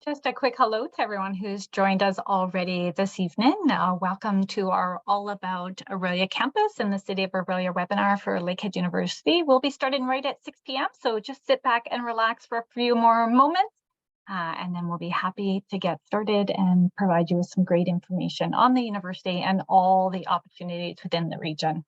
Just a quick hello to everyone who's joined us already this evening. Welcome to our All About Orillia Campus in the City of Orillia webinar for Lakehead University. We'll be starting right at 6 p.m. So just sit back and relax for a few more moments. And then we'll be happy to get started and provide you with some great information on the university and all the opportunities within the region.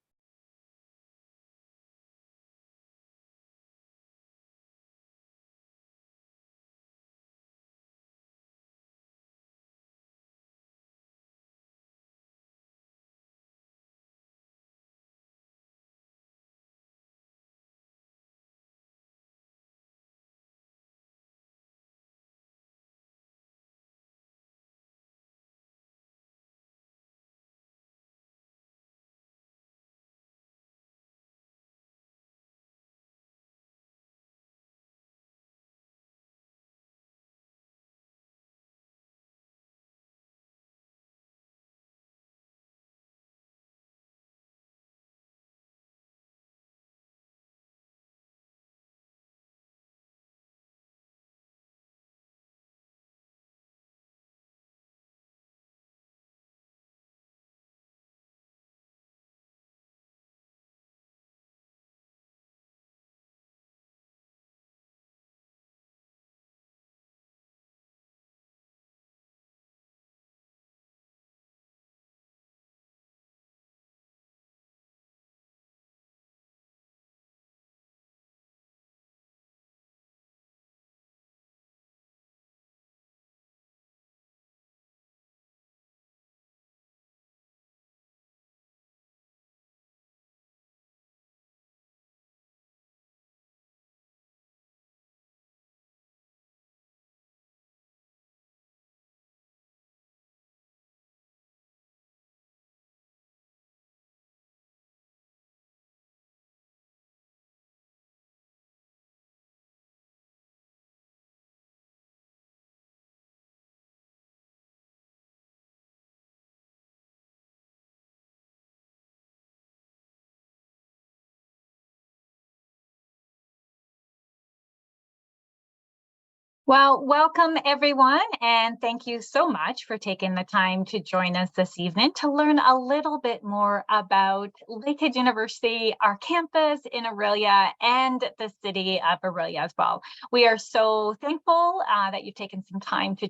Well, welcome everyone, and thank you so much for taking the time to join us this evening to learn a little bit more about Lakehead University, our campus in Orillia, and the city of Orillia as well. We are so thankful that you've taken some time to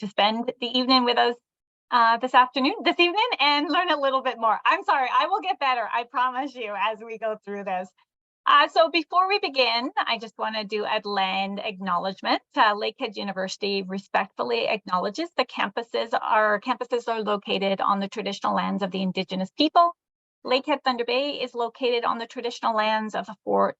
spend the evening with us this evening, and learn a little bit more. I'm sorry, I will get better, I promise you, as we go through this. So before we begin, I just want to do a land acknowledgement. Lakehead University respectfully acknowledges the campuses are located on the traditional lands of the Indigenous people. Lakehead Thunder Bay is located on the traditional lands of the Fort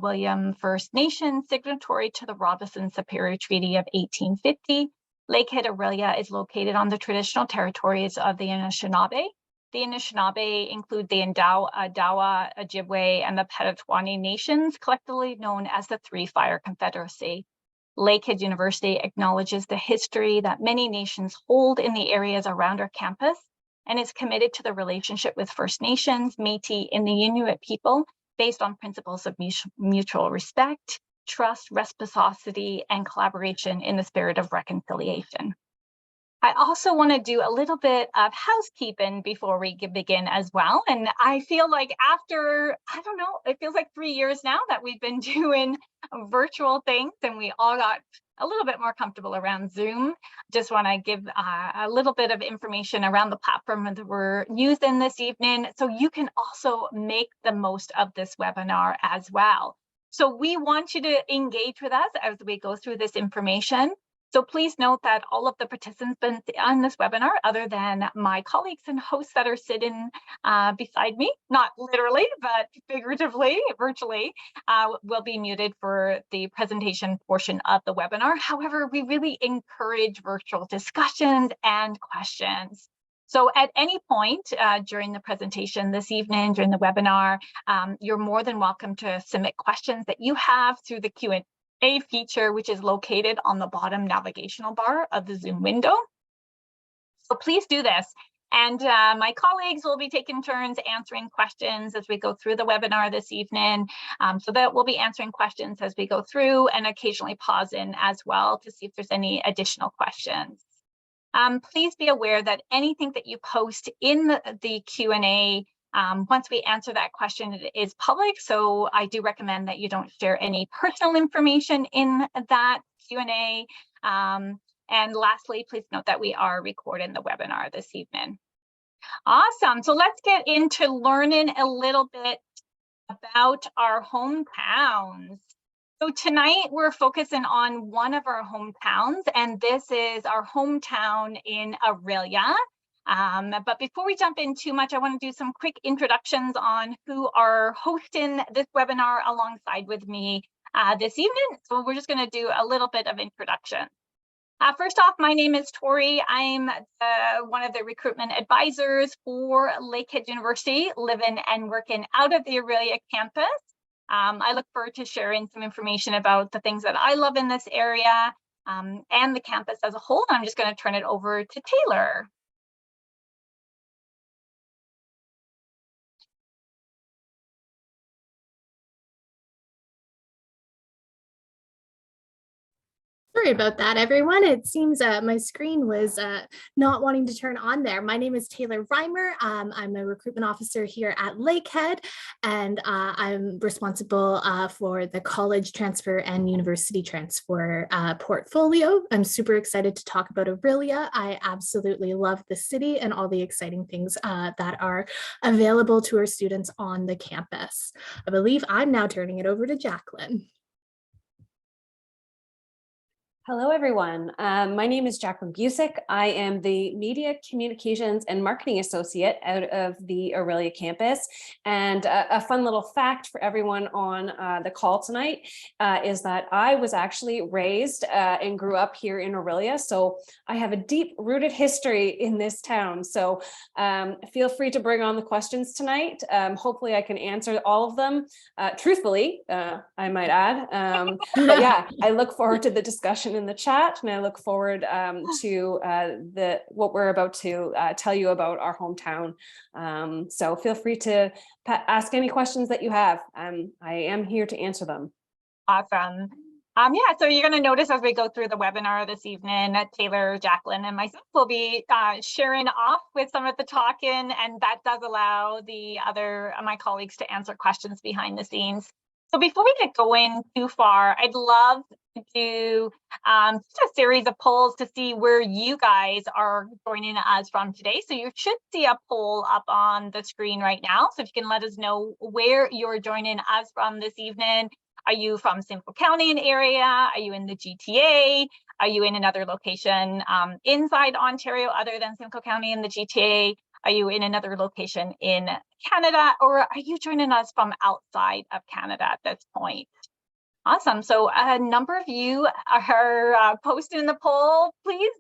William First Nation, signatory to the Robinson-Superior Treaty of 1850. Lakehead Orillia is located on the traditional territories of the Anishinaabe. The Anishinaabe include the Adawa, Ojibwe, and the Petitwani nations, collectively known as the Three Fire Confederacy. Lakehead University acknowledges the history that many nations hold in the areas around our campus and is committed to the relationship with First Nations, Métis, and the Inuit people based on principles of mutual respect, trust, reciprocity, and collaboration in the spirit of reconciliation. I also want to do a little bit of housekeeping before we begin as well. And I feel like after, I don't know, it feels like 3 years now that we've been doing virtual things and we all got a little bit more comfortable around Zoom. Just want to give a little bit of information around the platform that we're using this evening, so you can also make the most of this webinar as well. So we want you to engage with us as we go through this information. So please note that all of the participants on this webinar, other than my colleagues and hosts that are sitting beside me, not literally, but figuratively, virtually, will be muted for the presentation portion of the webinar. However, we really encourage virtual discussions and questions. So at any point during the presentation this evening, during the webinar, you're more than welcome to submit questions that you have through the Q&A feature, which is located on the bottom navigational bar of the Zoom window. So please do this. And my colleagues will be taking turns answering questions as we go through the webinar this evening. So that we'll be answering questions as we go through and occasionally pause in as well to see if there's any additional questions. Please be aware that anything that you post in the Q&A, once we answer that question, it is public. So I do recommend that you don't share any personal information in that Q&A. And lastly, please note that we are recording the webinar this evening. Awesome. So let's get into learning a little bit about our hometowns. So tonight we're focusing on one of our hometowns, and this is our hometown in Orillia. But before we jump in too much, I want to do some quick introductions on who are hosting this webinar alongside with me this evening. So we're just going to do a little bit of introduction. First off, my name is Tori. I'm one of the recruitment advisors for Lakehead University, living and working out of the Orillia campus. I look forward to sharing some information about the things that I love in this area and the campus as a whole. I'm just going to turn it over to Taylor. Sorry about that, everyone. It seems my screen was not wanting to turn on there. My name is Taylor Reimer. I'm a recruitment officer here at Lakehead, and I'm responsible for the college transfer and university transfer portfolio. I'm super excited to talk about Orillia. I absolutely love the city and all the exciting things that are available to our students on the campus. I believe I'm now turning it over to Jacqueline. Hello, everyone. My name is Jacqueline Busick. I am the Media Communications and Marketing Associate out of the Orillia campus. And a fun little fact for everyone on the call tonight is that I was actually raised and grew up here in Orillia. So I have a deep-rooted history in this town. So feel free to bring on the questions tonight. Hopefully I can answer all of them truthfully, I might add. But yeah, I look forward to the discussion in the chat, and I look forward to what we're about to tell you about our hometown. So feel free to ask any questions that you have. I am here to answer them. Awesome. Yeah, so you're going to notice as we go through the webinar this evening, Taylor, Jacqueline, and myself will be sharing off with some of the talking, and that does allow the other my colleagues to answer questions behind the scenes. So before we get going too far, I'd love to do just a series of polls to see where you guys are joining us from today. So you should see a poll up on the screen right now. So if you can let us know where you're joining us from this evening. Are you from Simcoe County and area? Are you in the GTA? Are you in another location inside Ontario other than Simcoe County and the GTA? Are you in another location in Canada, or are you joining us from outside of Canada at this point? Awesome. So a number of you are posting in the poll. Please,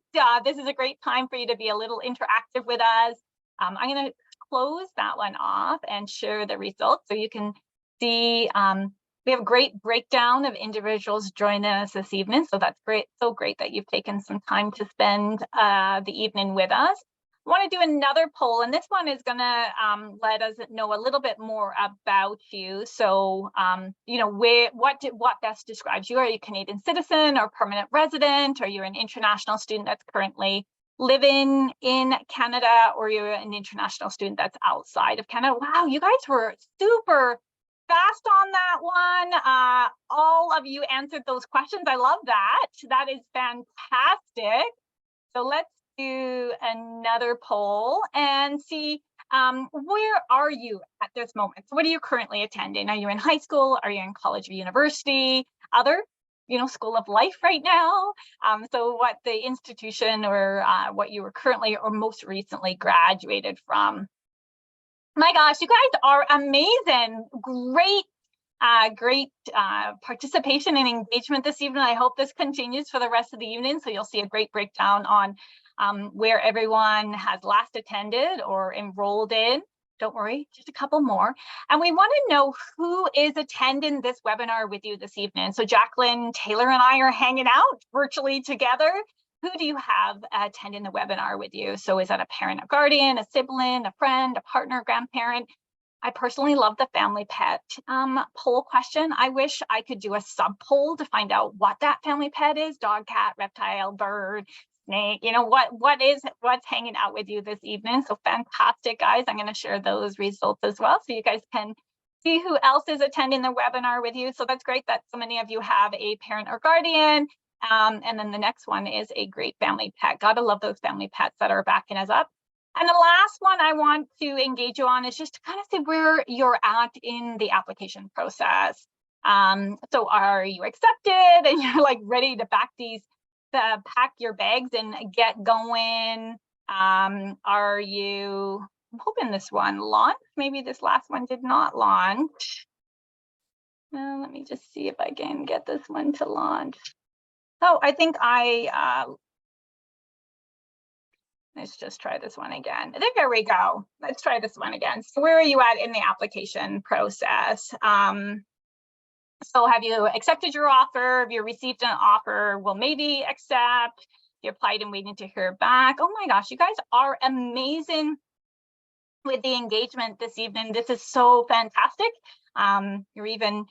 this is a great time for you to be a little interactive with us. I'm going to close that one off and share the results so you can see. We have a great breakdown of individuals joining us this evening. So that's great. So great that you've taken some time to spend the evening with us. I want to do another poll, and this one is going to let us know a little bit more about you. So, you know, what best describes you? Are you a Canadian citizen or permanent resident? Are you an international student that's currently living in Canada, or you're an international student that's outside of Canada? Wow, you guys were super fast on that one. All of you answered those questions. I love that. That is fantastic. So let's do another poll and see where are you at this moment? So what are you currently attending? Are you in high school? Are you in college or university? Other, you know, school of life right now? So what the institution or what you were currently or most recently graduated from. My gosh, you guys are amazing. Great participation and engagement this evening. I hope this continues for the rest of the evening. So you'll see a great breakdown on where everyone has last attended or enrolled in. Don't worry, just a couple more. And we want to know who is attending this webinar with you this evening. So Jacqueline, Taylor, and I are hanging out virtually together. who do you have attending the webinar with you? So is that a parent, a guardian, a sibling, a friend, a partner, grandparent? I personally love the family pet poll question. I wish I could do a sub poll to find out what that family pet is: dog, cat, reptile, bird, snake, what's hanging out with you this evening. So fantastic, guys. I'm going to share those results as well, so you guys can see who else is attending the webinar with you. So that's great that so many of you have a parent or guardian. And then the next one is a great family pet. Gotta love those family pets that are backing us up. And the last one I want to engage you on is just to kind of see where you're at in the application process. So are you accepted and you're like ready to pack your bags and get going? Are you, I'm hoping this one launched. Maybe this last one did not launch. Let me just see if I can get this one to launch. Oh, I think let's just try this one again. There we go. Let's try this one again. So where are you at in the application process? So have you accepted your offer? Have you received an offer? Well, maybe accept. You applied and waiting to hear back. Oh my gosh, you guys are amazing with the engagement this evening. This is so fantastic. You're even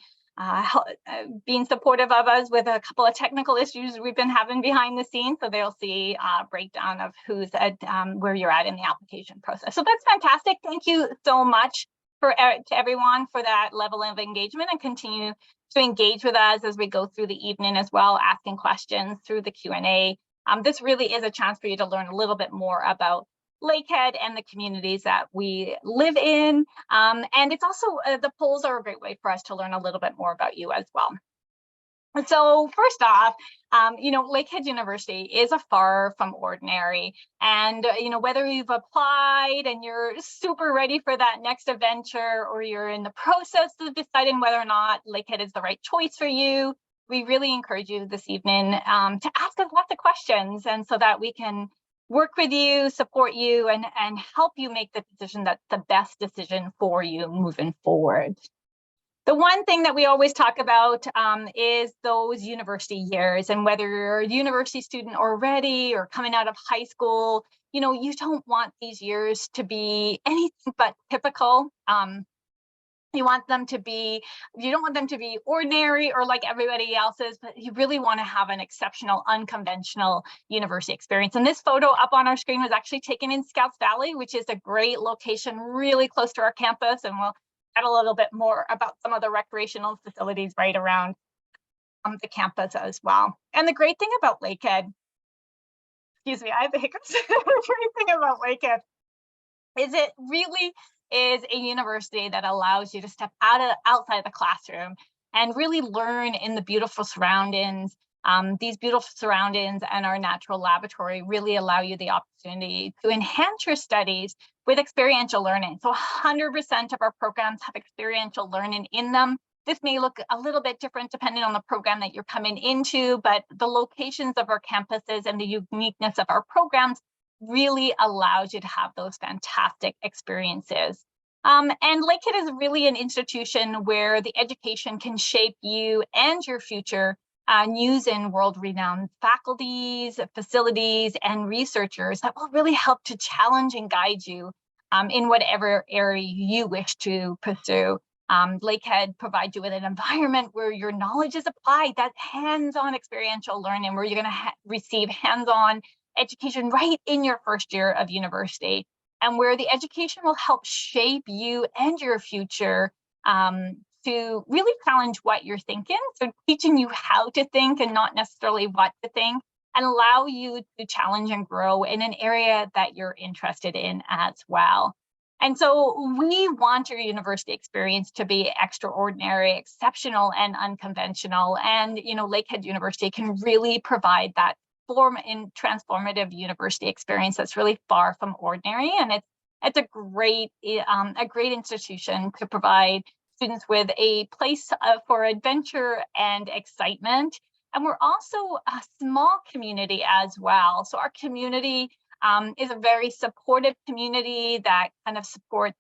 being supportive of us with a couple of technical issues we've been having behind the scenes. So they'll see a breakdown of who's at where you're at in the application process. So that's fantastic. Thank you so much to everyone for that level of engagement, and continue to engage with us as we go through the evening as well, asking questions through the Q&A. This really is a chance for you to learn a little bit more about Lakehead and the communities that we live in. And it's also, the polls are a great way for us to learn a little bit more about you as well. So first off, Lakehead University is a far from ordinary. And, whether you've applied and you're super ready for that next adventure, or you're in the process of deciding whether or not Lakehead is the right choice for you, we really encourage you this evening to ask us lots of questions, and so that we can work with you, support you, and help you make the decision that's the best decision for you moving forward. The one thing that we always talk about is those university years, and whether you're a university student already or coming out of high school, you don't want these years to be anything but typical. You don't want them to be ordinary or like everybody else's, but you really want to have an exceptional, unconventional university experience. And this photo up on our screen was actually taken in Scouts Valley, which is a great location really close to our campus. And we'll add a little bit more about some of the recreational facilities right around the campus as well. And the great thing about Lakehead, excuse me, I have the hiccups. The great thing about Lakehead is it really is a university that allows you to step outside the classroom and really learn in the beautiful surroundings. These beautiful surroundings and our natural laboratory really allow you the opportunity to enhance your studies with experiential learning. So 100% of our programs have experiential learning in them. This may look a little bit different depending on the program that you're coming into, but the locations of our campuses and the uniqueness of our programs really allows you to have those fantastic experiences. And Lakehead is really an institution where the education can shape you and your future using world-renowned faculties, facilities, and researchers that will really help to challenge and guide you in whatever area you wish to pursue. Lakehead provides you with an environment where your knowledge is applied, that hands-on experiential learning, where you're going to receive hands-on education right in your first year of university, and where the education will help shape you and your future to really challenge what you're thinking. So teaching you how to think and not necessarily what to think, and allow you to challenge and grow in an area that you're interested in as well. And so we want your university experience to be extraordinary, exceptional, and unconventional. And, Lakehead University can really provide that transformative university experience that's really far from ordinary. And it's a great institution to provide students with a place for adventure and excitement. And we're also a small community as well. So our community is a very supportive community that kind of supports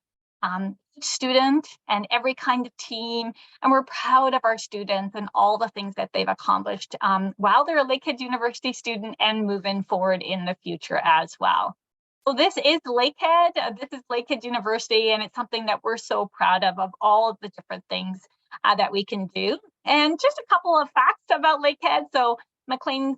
student and every kind of team, and we're proud of our students and all the things that they've accomplished while they're a Lakehead University student and moving forward in the future as well. So this is Lakehead. This is Lakehead University, and it's something that we're so proud of all of the different things that we can do. And just a couple of facts about Lakehead. So Maclean's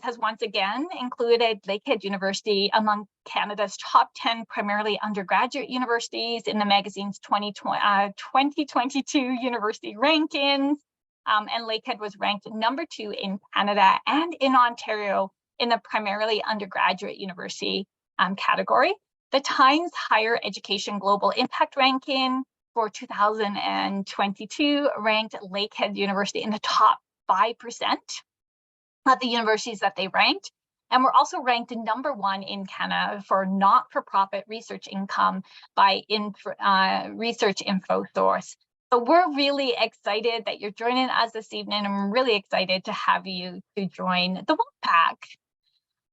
has once again included Lakehead University among Canada's top 10 primarily undergraduate universities in the magazine's 2022 university rankings. And Lakehead was ranked number 2 in Canada and in Ontario in the primarily undergraduate university category. The Times Higher Education Global Impact Ranking for 2022 ranked Lakehead University in the top 5% of the universities that they ranked. And we're also ranked number 1 in Canada for not-for-profit research income by Research Info Source. So we're really excited that you're joining us this evening. I'm really excited to have you to join the Wolfpack.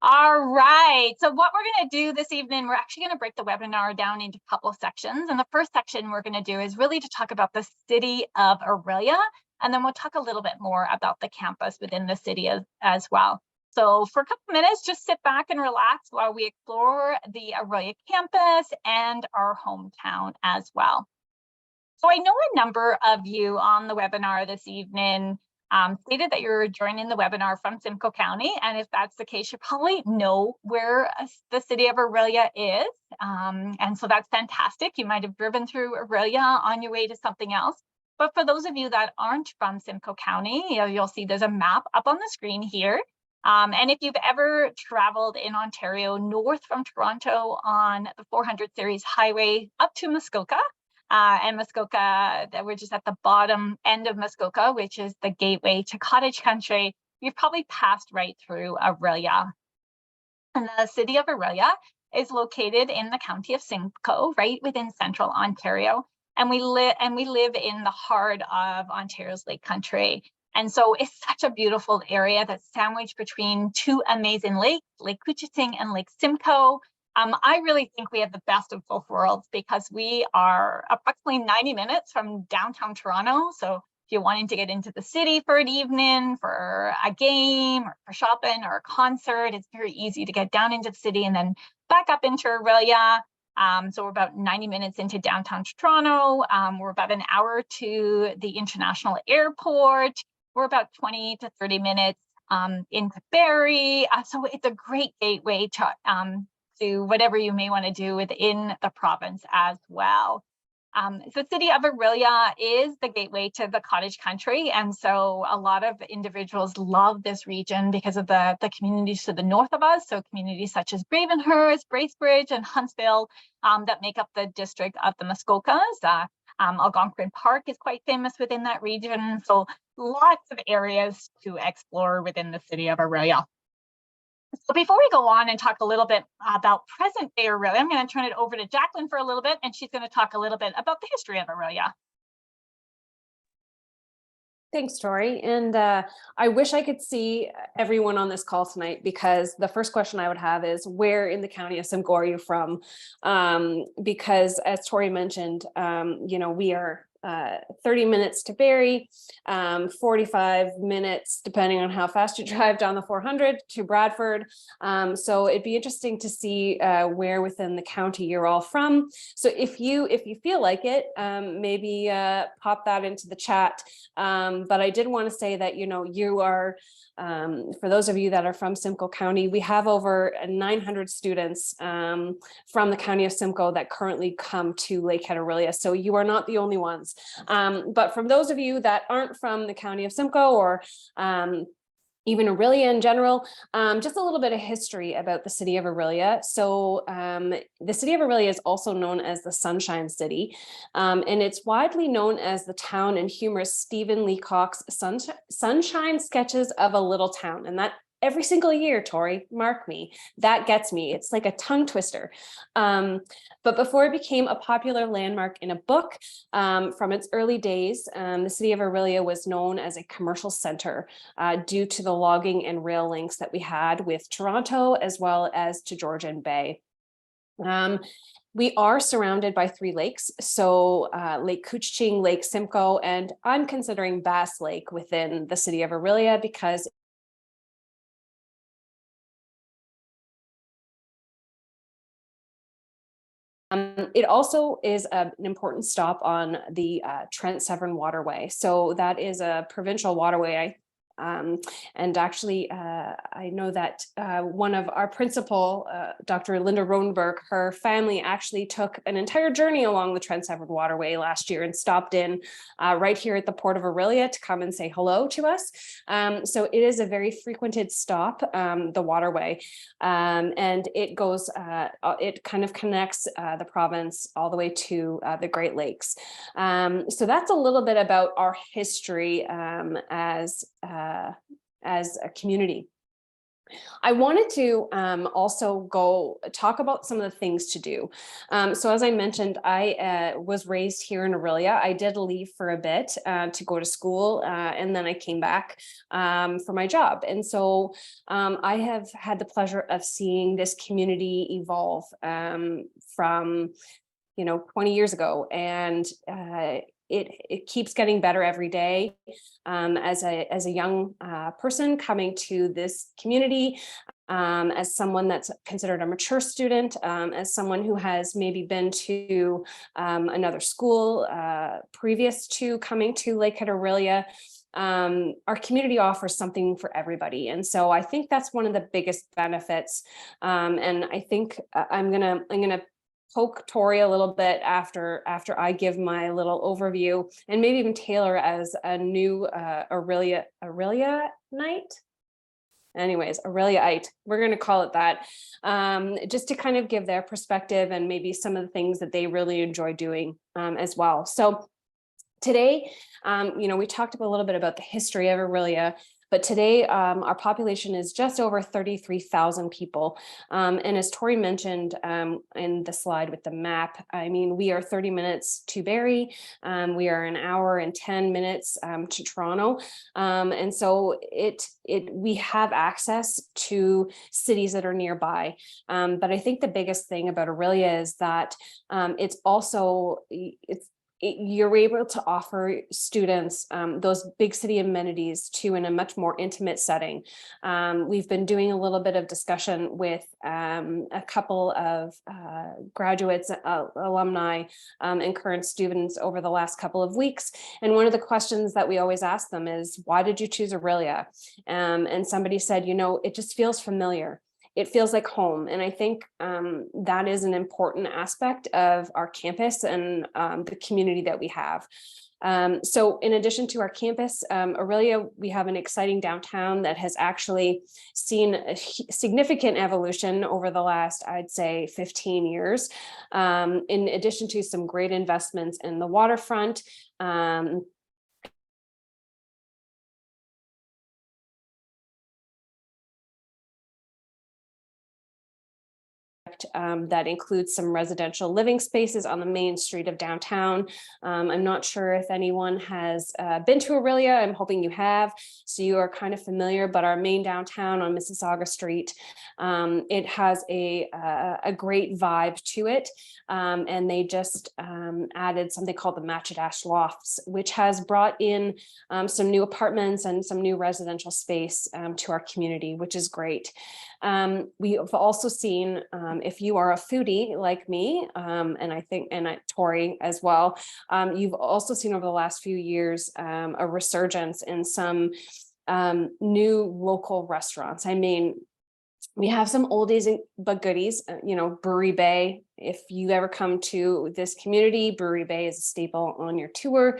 All right, so what we're going to do this evening, we're actually going to break the webinar down into a couple of sections. And the first section we're going to do is really to talk about the city of Orillia, and then we'll talk a little bit more about the campus within the city as well. So for a couple of minutes, just sit back and relax while we explore the Orillia campus and our hometown as well. So I know a number of you on the webinar this evening stated that you're joining the webinar from Simcoe County. And if that's the case, you probably know where the city of Orillia is. And so that's fantastic. You might have driven through Orillia on your way to something else. But for those of you that aren't from Simcoe County, you'll see there's a map up on the screen here. And if you've ever traveled in Ontario north from Toronto on the 400 series highway up to Muskoka, and Muskoka, that we're just at the bottom end of Muskoka, which is the gateway to cottage country, you've probably passed right through Orillia. And the city of Orillia is located in the county of Simcoe, right within central Ontario. And we live in the heart of Ontario's Lake Country. And so it's such a beautiful area that's sandwiched between 2 amazing lakes, Lake Couchiching and Lake Simcoe. I really think we have the best of both worlds because we are approximately 90 minutes from downtown Toronto. So if you're wanting to get into the city for an evening, for a game, or for shopping, or a concert, it's very easy to get down into the city and then back up into Orillia. So we're about 90 minutes into downtown Toronto. We're about an hour to the international airport. We're about 20 to 30 minutes into Barrie. So it's a great gateway to whatever you may want to do within the province as well. The city of Orillia is the gateway to the cottage country, and so a lot of individuals love this region because of the communities to the north of us, so communities such as Gravenhurst, Bracebridge, and Huntsville that make up the district of the Muskokas. Algonquin Park is quite famous within that region, so lots of areas to explore within the city of Orillia. So before we go on and talk a little bit about present day Orillia, I'm going to turn it over to Jacqueline for a little bit, and she's going to talk a little bit about the history of Orillia. Thanks, Tori. And I wish I could see everyone on this call tonight, because the first question I would have is, where in the county of Simcoe are you from? Because as Tori mentioned, we are 30 minutes to Barrie, 45 minutes, depending on how fast you drive down the 400 to Bradford. So it'd be interesting to see where within the county you're all from. So if you feel like it, maybe pop that into the chat. But I did want to say that, you are, for those of you that are from Simcoe County, we have over 900 students from the county of Simcoe that currently come to Lakehead Orillia. So you are not the only ones. But from those of you that aren't from the county of Simcoe, or even Orillia in general, just a little bit of history about the city of Orillia. So the city of Orillia is also known as the Sunshine City, and it's widely known as the town in humorist Stephen Leacock's Sunshine Sketches of a Little Town. And that every single year, Tori, mark me, that gets me. It's like a tongue twister. But before it became a popular landmark in a book, from its early days, the city of Orillia was known as a commercial center due to the logging and rail links that we had with Toronto, as well as to Georgian Bay. We are surrounded by 3 lakes, so Lake Couchiching, Lake Simcoe, and I'm considering Bass Lake within the city of Orillia because it also is an important stop on the Trent Severn Waterway. So that is a provincial waterway. And actually, I know that one of our principal, Dr. Linda Rodenberg, her family actually took an entire journey along the Trent Severn Waterway last year and stopped in right here at the Port of Orillia to come and say hello to us. So it is a very frequented stop, the waterway, and it goes, it kind of connects the province all the way to the Great Lakes. So that's a little bit about our history as a community. I wanted to also go talk about some of the things to do. So as I mentioned, I was raised here in Orillia. I did leave for a bit to go to school, and then I came back for my job. And so I have had the pleasure of seeing this community evolve from 20 years ago, and it keeps getting better every day. As a young person coming to this community, as someone that's considered a mature student, as someone who has maybe been to another school previous to coming to Lakehead Orillia, our community offers something for everybody. And so I think that's one of the biggest benefits. And I think I'm gonna poke Tori a little bit after I give my little overview, and maybe even Taylor as a new Orillia Knight. Anyways, Orilliaite, we're going to call it that, just to kind of give their perspective and maybe some of the things that they really enjoy doing as well. So today, we talked a little bit about the history of Orillia, but today our population is just over 33,000 people. And as Tori mentioned in the slide with the map, I mean, we are 30 minutes to Barrie. We are an hour and 10 minutes to Toronto. And so we have access to cities that are nearby. But I think the biggest thing about Orillia is that you're able to offer students those big city amenities too in a much more intimate setting. We've been doing a little bit of discussion with a couple of graduates, alumni, and current students over the last couple of weeks. And one of the questions that we always ask them is, why did you choose Orillia? And somebody said, it just feels familiar. It feels like home. And I think that is an important aspect of our campus and the community that we have. So in addition to our campus, Orillia, we have an exciting downtown that has actually seen a significant evolution over the last, I'd say, 15 years. In addition to some great investments in the waterfront, that includes some residential living spaces on the main street of downtown. I'm not sure if anyone has been to Orillia. I'm hoping you have, so you are kind of familiar, but our main downtown on Mississauga Street, it has a great vibe to it. And they just added something called the Matchadash Lofts, which has brought in some new apartments and some new residential space to our community, which is great. We have also seen, if you are a foodie like me, and I think, Tori as well, you've also seen over the last few years a resurgence in some new local restaurants. I mean, we have some oldies but goodies, Brewery Bay. If you ever come to this community, Brewery Bay is a staple on your tour.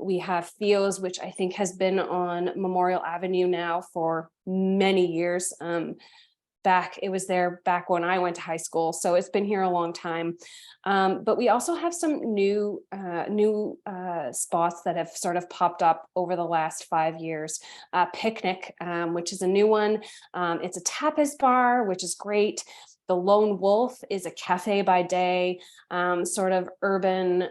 We have Theo's, which I think has been on Memorial Avenue now for many years. It was there back when I went to high school, so it's been here a long time. But we also have some new spots that have sort of popped up over the last 5 years. Picnic, which is a new one. It's a tapas bar, which is great. The Lone Wolf is a cafe by day, sort of urban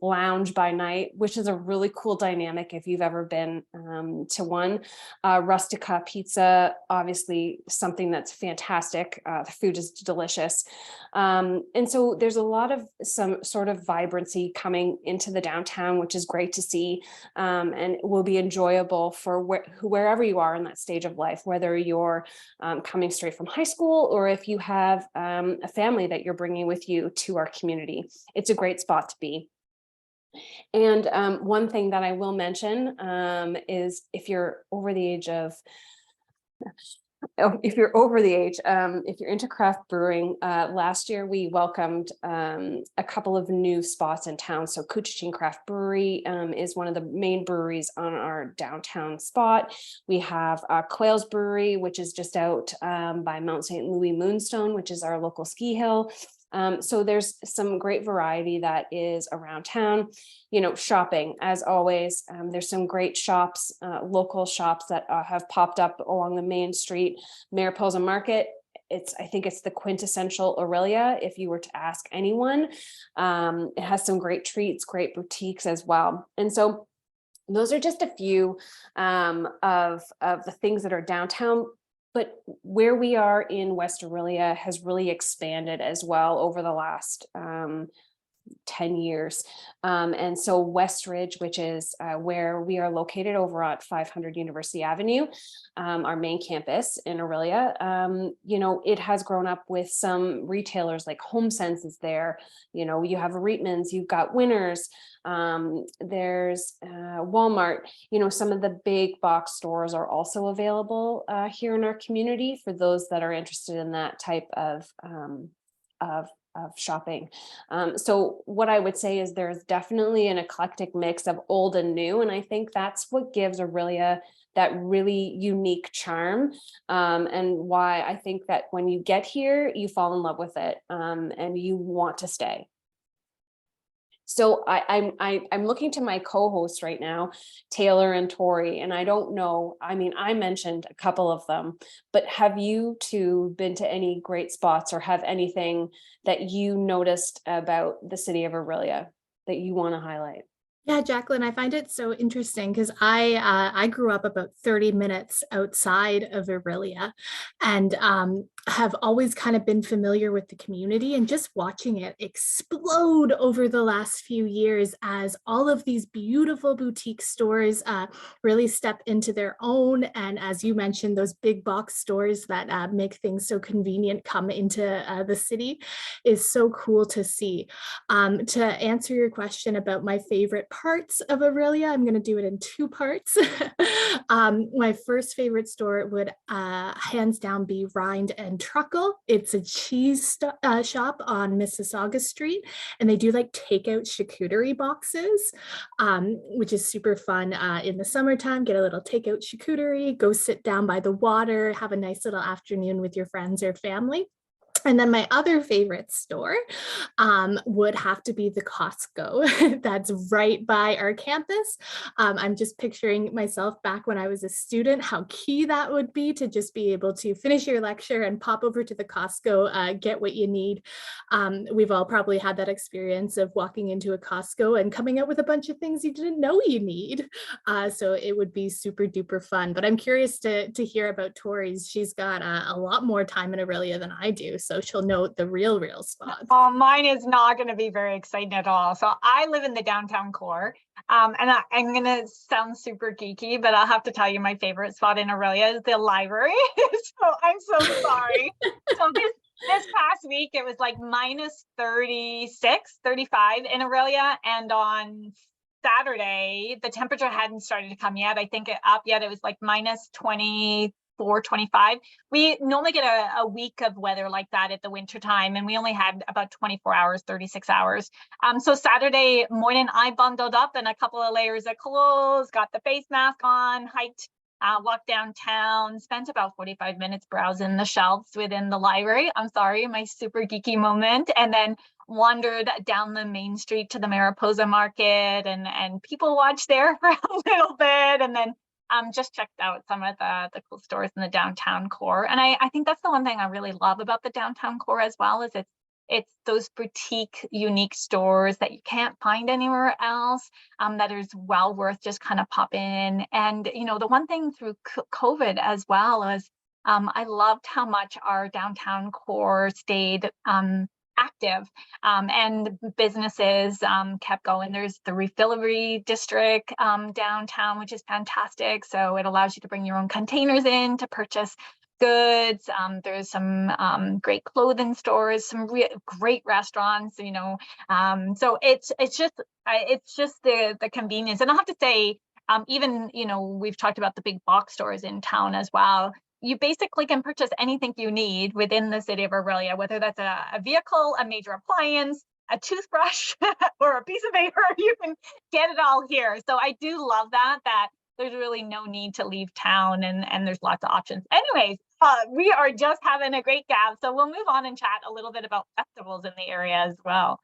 lounge by night, which is a really cool dynamic if you've ever been to one. Rustica Pizza, obviously something that's fantastic. The food is delicious. And so there's a lot of some sort of vibrancy coming into the downtown, which is great to see, and will be enjoyable for wherever you are in that stage of life, whether you're coming straight from high school or if you have a family that you're bringing with you to our community. It's a great spot to be. And one thing that I will mention is if you're over the age of if you're into craft brewing, last year we welcomed a couple of new spots in town. So Couchiching Craft Brewery is one of the main breweries on our downtown spot. We have Quails Brewery, which is just out by Mount St. Louis Moonstone, which is our local ski hill. So there's some great variety that is around town. Shopping, as always, there's some great shops, local shops that have popped up along the main street. Mariposa Market, I think it's the quintessential Orillia, if you were to ask anyone. It has some great treats, great boutiques as well. And so those are just a few of the things that are downtown. But where we are in West Orillia has really expanded as well over the last 10 years. And so Westridge, which is where we are located over at 500 University Avenue, our main campus in Orillia, it has grown up with some retailers like HomeSense is there. You have Reitman's, you've got Winners, there's Walmart. Some of the big box stores are also available here in our community for those that are interested in that type of shopping. So what I would say is there's definitely an eclectic mix of old and new. And I think that's what gives Orillia that really unique charm, and why I think that when you get here, you fall in love with it, and you want to stay. So I'm looking to my co-hosts right now, Taylor and Tori, and I don't know, I mentioned a couple of them, but have you two been to any great spots or have anything that you noticed about the city of Orillia that you want to highlight? Yeah, Jacqueline, I find it so interesting because I grew up about 30 minutes outside of Orillia, and have always kind of been familiar with the community, and just watching it explode over the last few years as all of these beautiful boutique stores really step into their own. And as you mentioned, those big box stores that make things so convenient come into the city is so cool to see. To answer your question about my favorite parts of Orillia, I'm going to do it in two parts. My first favorite store would hands down be Rind and Truckle. It's a cheese shop on Mississauga Street, and they do like takeout charcuterie boxes, which is super fun in the summertime. Get a little takeout charcuterie, go sit down by the water, have a nice little afternoon with your friends or family. And then my other favorite store would have to be the Costco that's right by our campus. I'm just picturing myself back when I was a student, how key that would be to just be able to finish your lecture and pop over to the Costco, get what you need. We've all probably had that experience of walking into a Costco and coming out with a bunch of things you didn't know you need. So it would be super duper fun. But I'm curious to hear about Tori's. She's got a lot more time in Orillia than I do, so she'll know the real spots. Oh, mine is not going to be very exciting at all. So I live in the downtown core, and I'm going to sound super geeky, but I'll have to tell you my favorite spot in Orillia is the library. So I'm so sorry. So this past week, it was like minus 36, 35 in Orillia, and on Saturday, the temperature hadn't started to come yet. I think it up yet. It was like minus 24, 25. We normally get a week of weather like that at the winter time, and we only had about 24 hours, 36 hours. So Saturday morning, I bundled up in a couple of layers of clothes, got the face mask on, hiked, walked downtown, spent about 45 minutes browsing the shelves within the library. I'm sorry, my super geeky moment. And then wandered down the main street to the Mariposa Market, and people watched there for a little bit, and then just checked out some of the cool stores in the downtown core. And I think that's the one thing I really love about the downtown core as well, is it's those boutique, unique stores that you can't find anywhere else, that is well worth just kind of pop in. And, the one thing through COVID as well is I loved how much our downtown core stayed active, and businesses kept going. There's the refillery district downtown, which is fantastic. So it allows you to bring your own containers in to purchase goods. There's some great clothing stores, some great restaurants, so it's just the convenience. And I'll have to say, even, we've talked about the big box stores in town as well. You basically can purchase anything you need within the city of Orillia, whether that's a vehicle, a major appliance, a toothbrush, or a piece of paper. You can get it all here. So I do love that there's really no need to leave town, and there's lots of options. Anyways, we are just having a great gab. So we'll move on and chat a little bit about festivals in the area as well.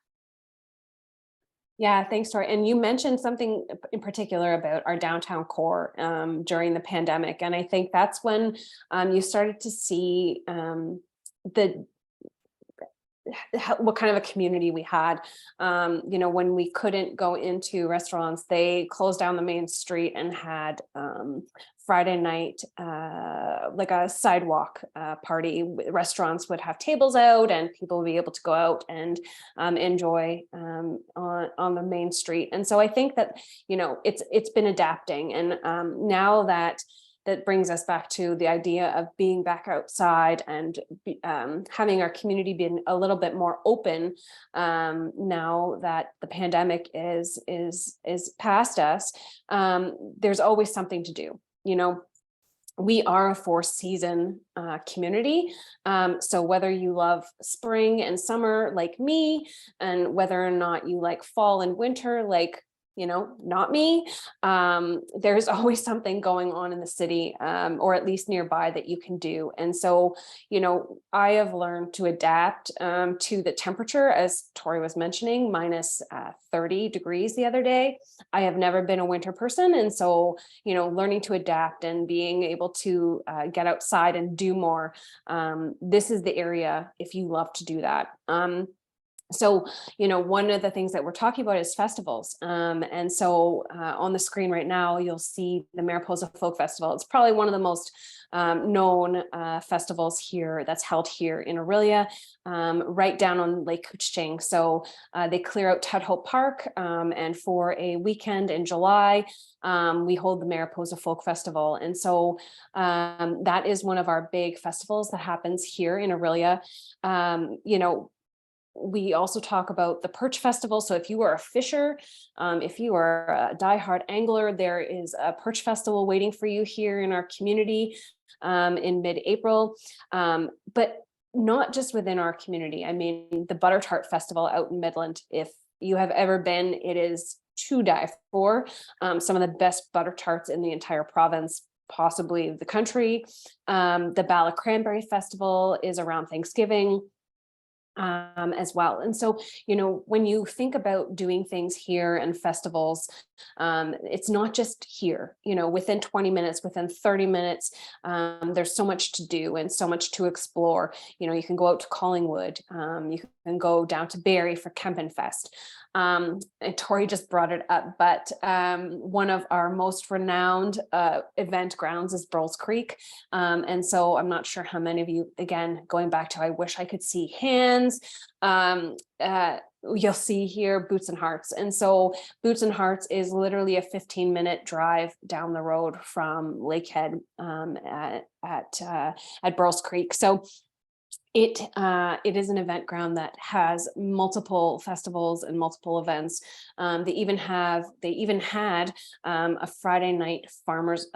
Yeah, thanks, Tori. And you mentioned something in particular about our downtown core during the pandemic. And I think that's when you started to see what kind of a community we had. When we couldn't go into restaurants, they closed down the main street and had Friday night, like a sidewalk party. Restaurants would have tables out and people would be able to go out and enjoy on the main street. And so I think that, it's been adapting. And now that brings us back to the idea of being back outside and having our community be a little bit more open, now that the pandemic is past us. There's always something to do. We are a 4-season community. So whether you love spring and summer like me, and whether or not you like fall and winter like not me, there's always something going on in the city, or at least nearby, that you can do. And so, I have learned to adapt to the temperature, as Tori was mentioning, minus 30 degrees the other day. I have never been a winter person. And so, learning to adapt and being able to get outside and do more. This is the area if you love to do that. So, one of the things that we're talking about is festivals. And so on the screen right now, you'll see the Mariposa Folk Festival. It's probably one of the most known festivals here that's held here in Orillia, right down on Lake Couchiching. So they clear out Ted Hope Park, and for a weekend in July, we hold the Mariposa Folk Festival. And so that is one of our big festivals that happens here in Orillia. We also talk about the Perch Festival. So if you are a fisher, if you are a diehard angler, there is a Perch Festival waiting for you here in our community in mid-April. But not just within our community. I mean, the Butter Tart Festival out in Midland, if you have ever been, it is to die for. Some of the best butter tarts in the entire province, possibly the country. The Bala Cranberry Festival is around Thanksgiving as well. And so, when you think about doing things here and festivals, it's not just here, within 20 minutes, within 30 minutes, there's so much to do and so much to explore. You can go out to Collingwood, you can go down to Barrie for Kempenfest. And Tori just brought it up, but one of our most renowned event grounds is Burls Creek. And so I'm not sure how many of you, again, going back to, I wish I could see hands, you'll see here Boots and Hearts. And so Boots and Hearts is literally a 15-minute drive down the road from Lakehead at Burls Creek. So it is an event ground that has multiple festivals and multiple events. They even had a Friday night farmers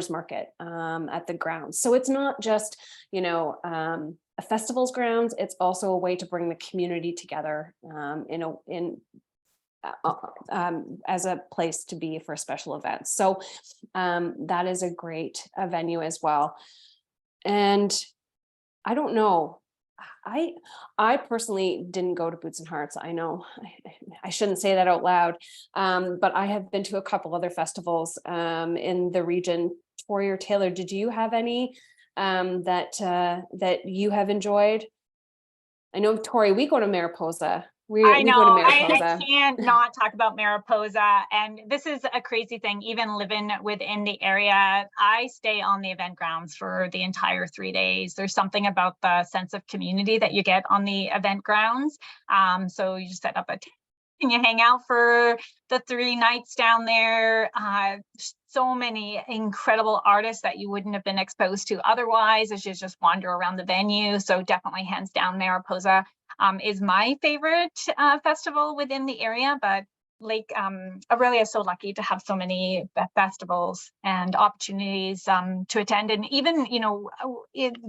market at the grounds. So it's not just a festival's grounds. It's also a way to bring the community together as a place to be for special events. So that is a great venue as well. And I don't know I personally didn't go to Boots and Hearts. I know I shouldn't say that out loud, but I have been to a couple other festivals in the region. Tori or Taylor, did you have any that you have enjoyed? I know, Tori, we go to Mariposa. I We go to know, I Mariposa. can't not talk about Mariposa. And this is a crazy thing, even living within the area, I stay on the event grounds for the entire 3 days. There's something about the sense of community that you get on the event grounds. So you just set up a tent and you hang out for the 3 nights down there. So many incredible artists that you wouldn't have been exposed to otherwise as you just wander around the venue. So definitely hands down Mariposa is my favorite festival within the area, but Orillia is so lucky to have so many festivals and opportunities to attend. And even,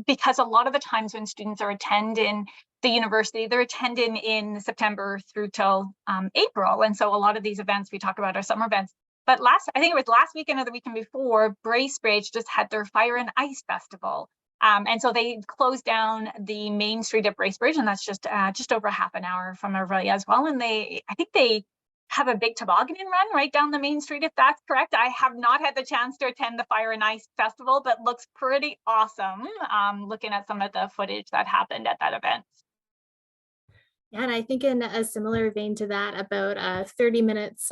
because a lot of the times when students are attending the university, they're attending in September through till April. And so a lot of these events we talk about are summer events. But I think it was last weekend or the weekend before, Bracebridge just had their Fire and Ice Festival. And so they closed down the main street at Bracebridge, and that's just over half an hour from Orillia as well. And I think they have a big tobogganing run right down the main street, if that's correct. I have not had the chance to attend the Fire and Ice Festival, but looks pretty awesome looking at some of the footage that happened at that event. Yeah, and I think in a similar vein to that, about 30 minutes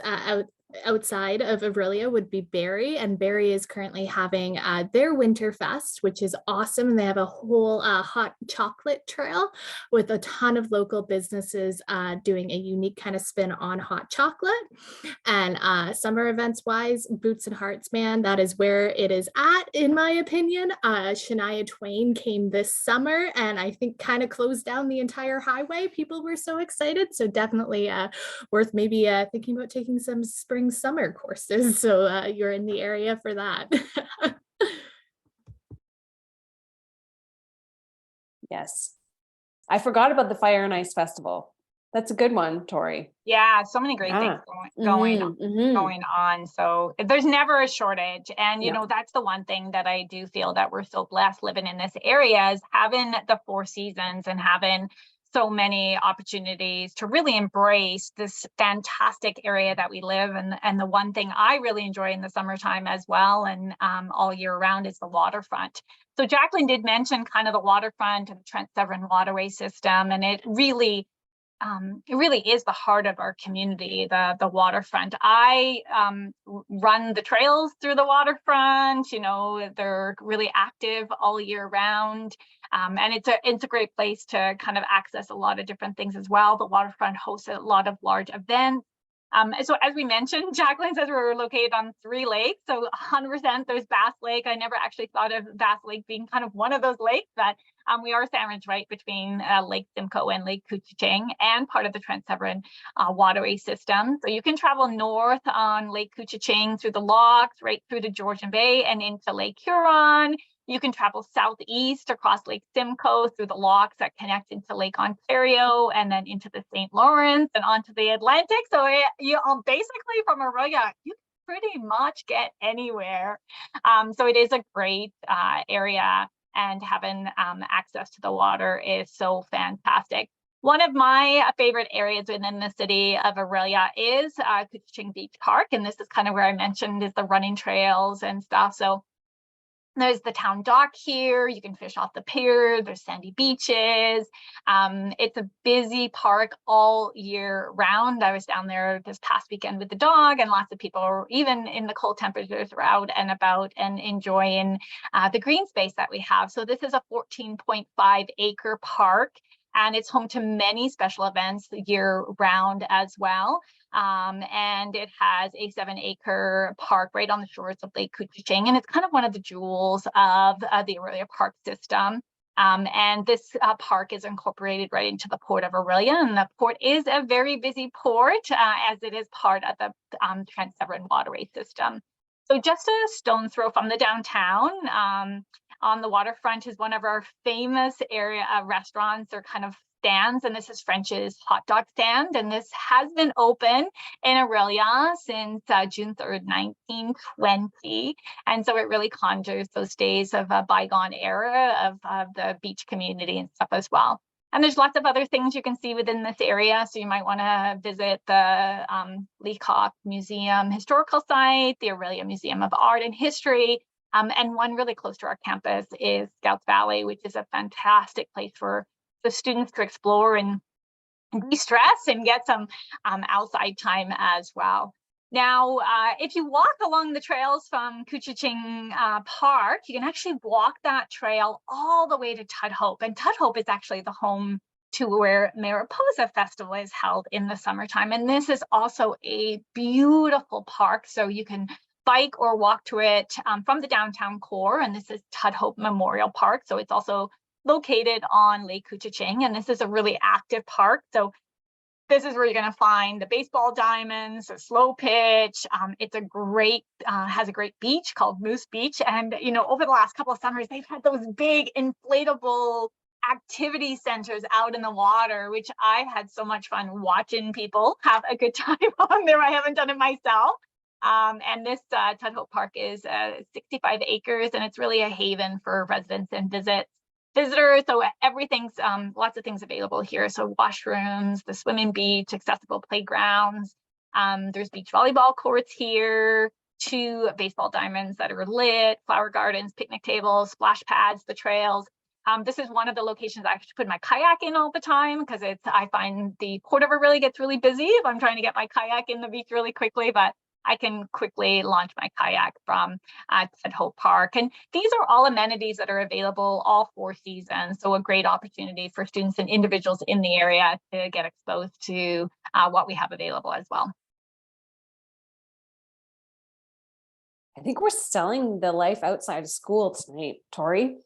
outside of Orillia would be Barrie, and Barrie is currently having their Winter Fest, which is awesome. And they have a whole hot chocolate trail with a ton of local businesses doing a unique kind of spin on hot chocolate. And summer events wise, Boots and Hearts, man, that is where it is at, in my opinion. Shania Twain came this summer and I think kind of closed down the entire highway. People were so excited. So definitely worth maybe thinking about taking some spring summer courses. So you're in the area for that. Yes. I forgot about the Fire and Ice Festival. That's a good one, Tori. Yeah, so many great things going on. So there's never a shortage. And, that's the one thing that I do feel that we're so blessed living in this area is having the 4 seasons and having so many opportunities to really embrace this fantastic area that we live in. And the one thing I really enjoy in the summertime as well, and all year round, is the waterfront. So Jacqueline did mention kind of the waterfront and the Trent Severn waterway system, and it really is the heart of our community, the waterfront. I run the trails through the waterfront. They're really active all year round. And it's a great place to kind of access a lot of different things as well. The waterfront hosts a lot of large events. So as we mentioned, Jacqueline says we're located on 3 lakes. So 100% there's Bass Lake. I never actually thought of Bass Lake being kind of one of those lakes, but we are sandwiched right between Lake Simcoe and Lake Couchiching, and part of the Trent Severn waterway system. So you can travel north on Lake Couchiching through the locks, right through to Georgian Bay and into Lake Huron. You can travel southeast across Lake Simcoe through the locks that connect into Lake Ontario and then into the St. Lawrence and onto the Atlantic. So basically from Orillia, you can pretty much get anywhere. So it is a great area, and having access to the water is so fantastic. One of my favorite areas within the city of Orillia is Couchiching Beach Park. And this is kind of where I mentioned is the running trails and stuff. So there's the town dock here. You can fish off the pier. There's sandy beaches. It's a busy park all year round. I was down there this past weekend with the dog, and lots of people, even in the cold temperatures, are out and about and enjoying the green space that we have. So this is a 14.5-acre park, and it's home to many special events year round as well. And it has a 7-acre park right on the shores of Lake Couchiching, and it's kind of one of the jewels of the Orillia Park system. And this park is incorporated right into the Port of Orillia, and the port is a very busy port as it is part of the Trent Severn waterway system. So just a stone's throw from the downtown, on the waterfront is one of our famous area restaurants or kind of stands, and this is French's hot dog stand, and this has been open in Orillia since June 3rd, 1920, and so it really conjures those days of a bygone era of the beach community and stuff as well. And there's lots of other things you can see within this area. So you might want to visit the Lakehead Museum historical site, the Orillia Museum of Art and History, and one really close to our campus is Scouts Valley, which is a fantastic place for the students to explore and de-stress and get some outside time as well. Now, if you walk along the trails from Couchiching Park, you can actually walk that trail all the way to Tudhope. And Tudhope is actually the home to where Mariposa Festival is held in the summertime. And this is also a beautiful park. So you can bike or walk to it from the downtown core. And this is Tudhope Memorial Park. So it's also located on Lake Couchiching. And this is a really active park. So this is where you're going to find the baseball diamonds, the slow pitch. It's a great, has a great beach called Moose Beach. And, you know, over the last couple of summers, they've had those big inflatable activity centers out in the water, which I had so much fun watching people have a good time on there. I haven't done it myself. And this Tudhope Park is 65 acres, and it's really a haven for residents and visitors. So everything's lots of things available here. So washrooms, the swimming beach, accessible playgrounds. There's beach volleyball courts here, 2 baseball diamonds that are lit, flower gardens, picnic tables, splash pads, the trails. This is one of the locations I actually put my kayak in all the time because I find the Port of Orillia gets really busy if I'm trying to get my kayak in the beach really quickly, but I can quickly launch my kayak from Tudhope Park. And these are all amenities that are available all 4 seasons. So a great opportunity for students and individuals in the area to get exposed to what we have available as well. I think we're selling the life outside of school tonight, Tori.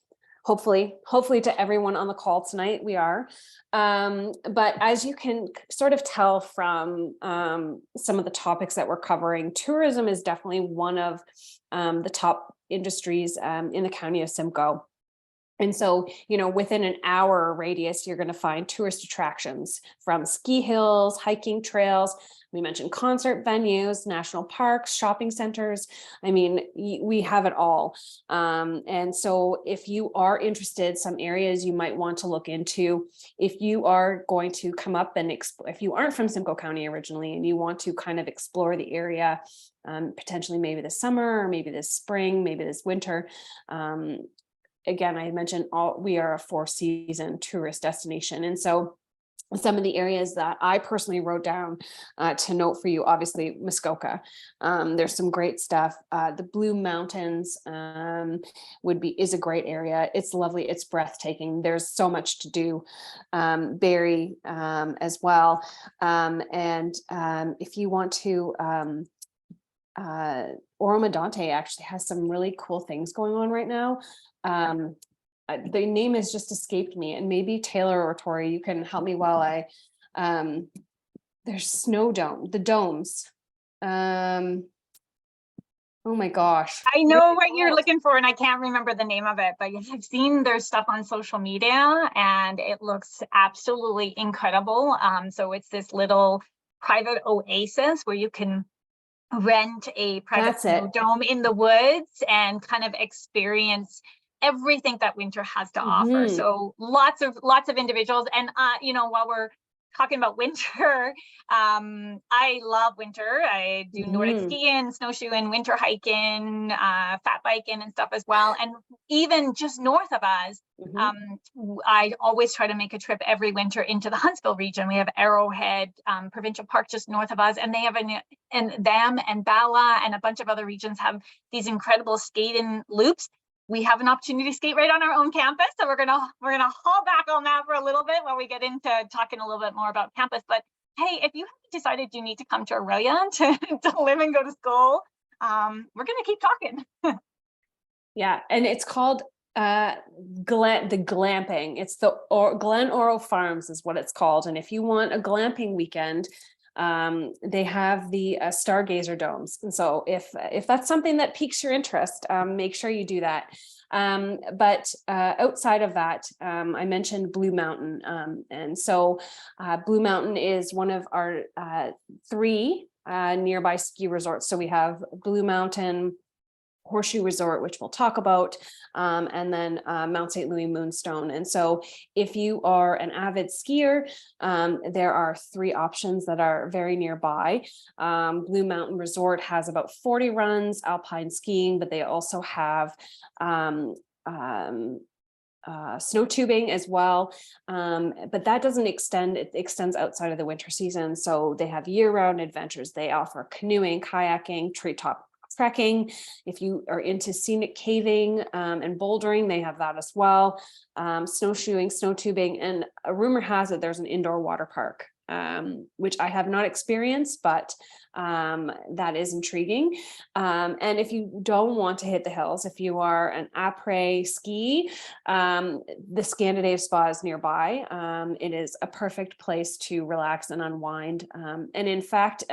Hopefully to everyone on the call tonight, we are. But as you can sort of tell from some of the topics that we're covering, tourism is definitely one of the top industries in the county of Simcoe. And so, you know, within an hour radius, you're going to find tourist attractions from ski hills, hiking trails. We mentioned concert venues, national parks, shopping centers. I mean, we have it all. And so if you are interested, some areas you might want to look into, if you are going to come up and if you aren't from Simcoe County originally and you want to kind of explore the area, potentially maybe this summer or maybe this spring, maybe this winter, again, I mentioned we are a 4-season tourist destination. And so some of the areas that I personally wrote down to note for you, obviously Muskoka. There's some great stuff. The Blue Mountains is a great area. It's lovely. It's breathtaking. There's so much to do. Barrie as well. And if you want to, Oromadante actually has some really cool things going on right now. The name has just escaped me, and maybe Taylor or Tori, you can help me while I there's the domes. Oh my gosh. I know what you're looking for, and I can't remember the name of it, but I've seen their stuff on social media and it looks absolutely incredible. So it's this little private oasis where you can rent a private snow dome in the woods and kind of experience everything that winter has to offer. So lots of individuals. And you know, while we're talking about winter, I love winter. I do Nordic skiing, snowshoeing, winter hiking, fat biking and stuff as well. And even just north of us, I always try to make a trip every winter into the Huntsville region. We have Arrowhead Provincial Park just north of us, and they have and Bala and a bunch of other regions have these incredible skating loops. We have an opportunity to skate right on our own campus, so we're gonna haul back on that for a little bit while we get into talking a little bit more about campus. But hey, if you haven't decided you need to come to Orillia to live and go to school, we're gonna keep talking. Yeah, and it's called the glamping. It's the Glen Oro Farms is what it's called. And if you want a glamping weekend, they have the stargazer domes. And so if that's something that piques your interest, make sure you do that. But outside of that, I mentioned Blue Mountain. And so Blue Mountain is one of our 3 nearby ski resorts. So we have Blue Mountain, Horseshoe Resort, which we'll talk about, and then Mount St. Louis Moonstone. And so if you are an avid skier, there are 3 options that are very nearby. Blue Mountain Resort has about 40 runs, alpine skiing, but they also have snow tubing as well, but that doesn't extend, it extends outside of the winter season. So they have year-round adventures. They offer canoeing, kayaking, treetop trekking. If you are into scenic caving and bouldering, they have that as well. Snowshoeing, snow tubing, and a rumor has it there's an indoor water park, which I have not experienced, but that is intriguing. And if you don't want to hit the hills, if you are an après ski, the Scandinave Spa is nearby. It is a perfect place to relax and unwind. And in fact,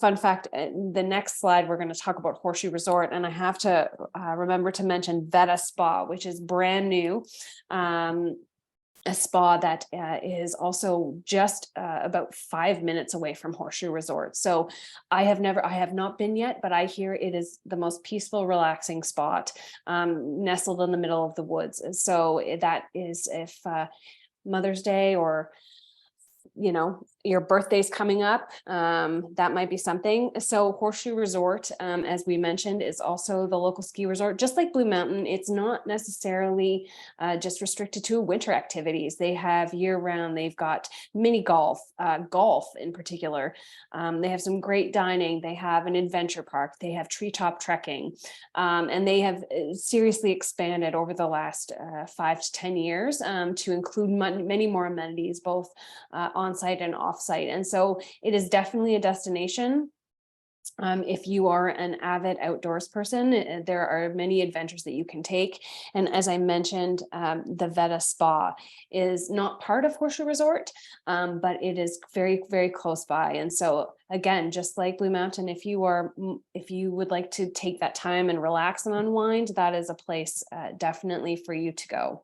fun fact, the next slide, we're going to talk about Horseshoe Resort, and I have to remember to mention Veta Spa, which is brand new. A spa that is also just about 5 minutes away from Horseshoe Resort. So I have not been yet, but I hear it is the most peaceful, relaxing spot, nestled in the middle of the woods. So that is, if Mother's Day or your birthday's coming up, that might be something. So Horseshoe Resort, as we mentioned, is also the local ski resort. Just like Blue Mountain, it's not necessarily just restricted to winter activities. They have year-round. They've got mini golf, golf in particular. They have some great dining. They have an adventure park. They have treetop trekking, and they have seriously expanded over the last 5 to 10 years to include many more amenities, both on-site and off-site. And so it is definitely a destination. If you are an avid outdoors person, there are many adventures that you can take. And as I mentioned, the Veta Spa is not part of Horseshoe Resort, but it is very, very close by. And so again, just like Blue Mountain, if you would like to take that time and relax and unwind, that is a place definitely for you to go.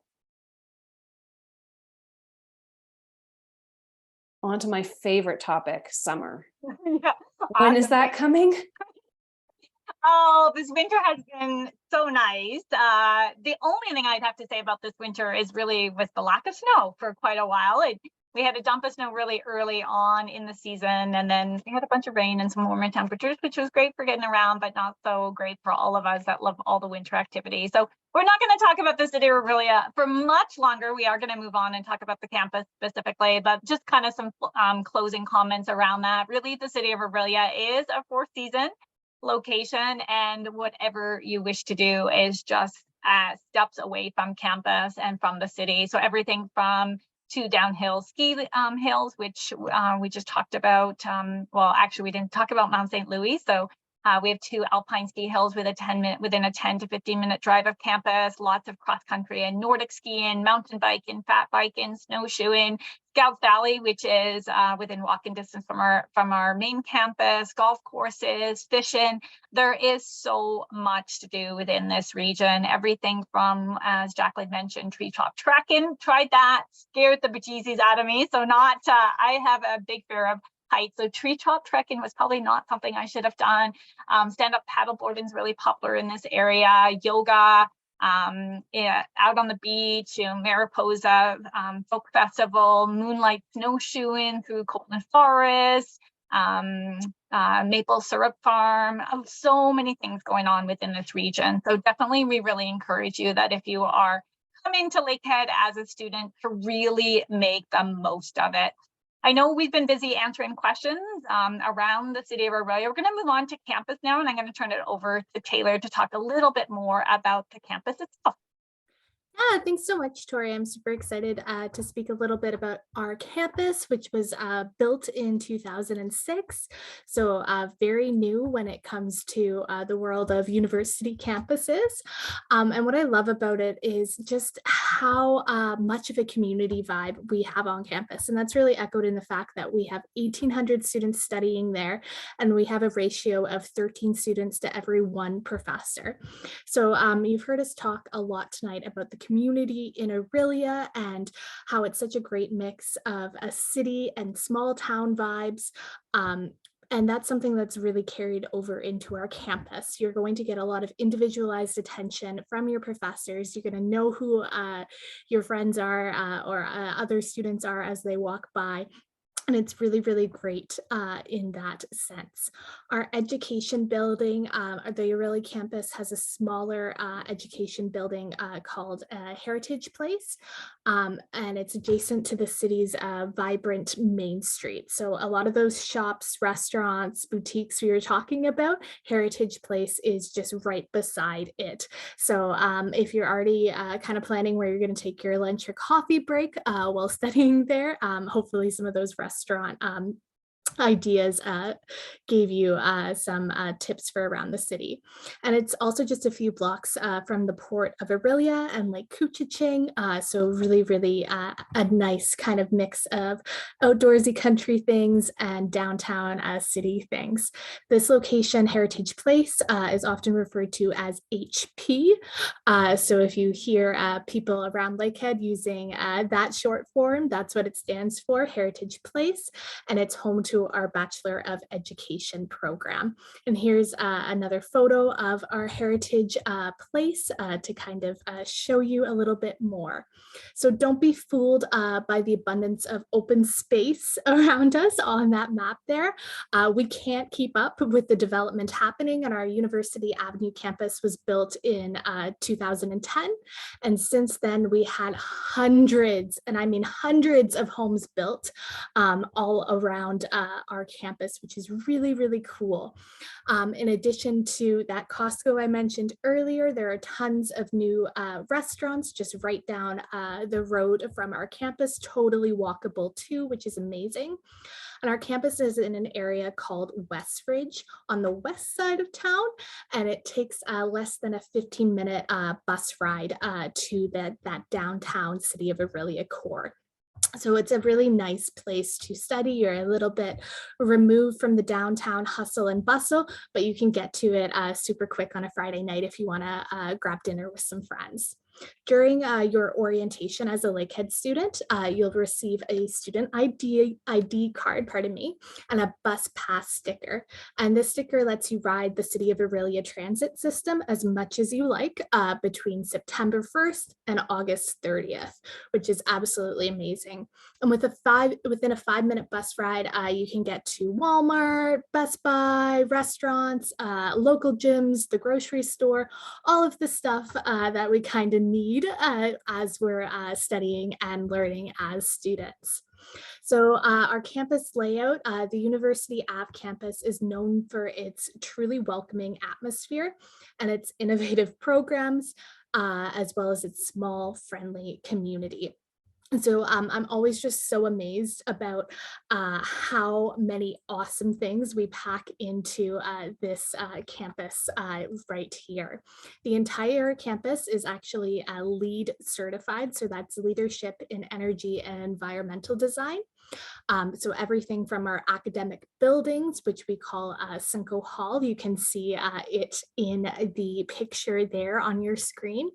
On to my favorite topic, summer. Yeah, When is awesome. that coming? Oh, this winter has been so nice. The only thing I'd have to say about this winter is really with the lack of snow for quite a while. We had a dump of snow really early on in the season, and then we had a bunch of rain and some warmer temperatures, which was great for getting around, but not so great for all of us that love all the winter activities. So we're not going to talk about the city of Orillia for much longer. We are going to move on and talk about the campus specifically, but just kind of some closing comments around that. Really, the city of Orillia is a 4-season location, and whatever you wish to do is just steps away from campus and from the city. So everything from 2 downhill ski hills, which we just talked about. Well, actually, we didn't talk about Mount St. Louis. So we have 2 alpine ski hills within a 10 to 15-minute drive of campus. Lots of cross country and Nordic skiing, mountain biking, fat biking, snowshoeing. Scouts Valley, which is within walking distance from our main campus, golf courses, fishing. There is so much to do within this region. Everything from, as Jacqueline mentioned, treetop trekking. Tried that, scared the bejesus out of me. So not, I have a big fear of heights. So treetop trekking was probably not something I should have done. Stand-up paddleboarding is really popular in this area. Yoga. Out on the beach, Mariposa Folk Festival, moonlight snowshoeing through Copeland Forest, maple syrup farm. So many things going on within this region. So definitely, we really encourage you that if you are coming to Lakehead as a student, to really make the most of it. I know we've been busy answering questions around the city of Orillia. We're going to move on to campus now, and I'm going to turn it over to Taylor to talk a little bit more about the campus itself. Yeah, thanks so much, Tori. I'm super excited to speak a little bit about our campus, which was built in 2006. So very new when it comes to the world of university campuses. And what I love about it is just how much of a community vibe we have on campus. And that's really echoed in the fact that we have 1,800 students studying there, and we have a ratio of 13 students to every 1 professor. So you've heard us talk a lot tonight about the community in Orillia and how it's such a great mix of a city and small town vibes. And that's something that's really carried over into our campus. You're going to get a lot of individualized attention from your professors. You're going to know who your friends are or other students are as they walk by. And it's really, really great in that sense. Our education building, the Orillia campus has a smaller education building called Heritage Place, and it's adjacent to the city's vibrant Main Street. So a lot of those shops, restaurants, boutiques we were talking about, Heritage Place is just right beside it. So if you're already kind of planning where you're going to take your lunch or coffee break while studying there, hopefully some of those restaurant ideas gave you some tips for around the city. And it's also just a few blocks from the port of Orillia and Lake Couchiching. So really, really a nice kind of mix of outdoorsy country things and downtown city things. This location, Heritage Place, is often referred to as HP. So if you hear people around Lakehead using that short form, that's what it stands for, Heritage Place. And it's home to our Bachelor of Education program. And here's another photo of our Heritage Place to kind of show you a little bit more. So don't be fooled by the abundance of open space around us on that map there. We can't keep up with the development happening, and our University Avenue campus was built in 2010. And since then, we had hundreds, and I mean hundreds of homes built all around our campus, which is really, really cool. In addition to that Costco I mentioned earlier, there are tons of new restaurants just right down the road from our campus, totally walkable too, which is amazing. And our campus is in an area called Westridge on the west side of town, and it takes less than a 15-minute bus ride to that downtown city of Orillia core. So it's a really nice place to study. You're a little bit removed from the downtown hustle and bustle, but you can get to it super quick on a Friday night if you want to grab dinner with some friends. During your orientation as a Lakehead student, you'll receive a student ID card, pardon me, and a bus pass sticker. And this sticker lets you ride the City of Orillia transit system as much as you like between September 1st and August 30th, which is absolutely amazing. And within a 5-minute bus ride, you can get to Walmart, Best Buy, restaurants, local gyms, the grocery store, all of the stuff that we kind of need as we're studying and learning as students. So our campus layout, the University Ave campus is known for its truly welcoming atmosphere and its innovative programs, as well as its small, friendly community. So I'm always just so amazed about how many awesome things we pack into this campus right here. The entire campus is actually LEED certified, so that's Leadership in Energy and Environmental Design. So everything from our academic buildings, which we call Cinco Hall, you can see it in the picture there on your screen.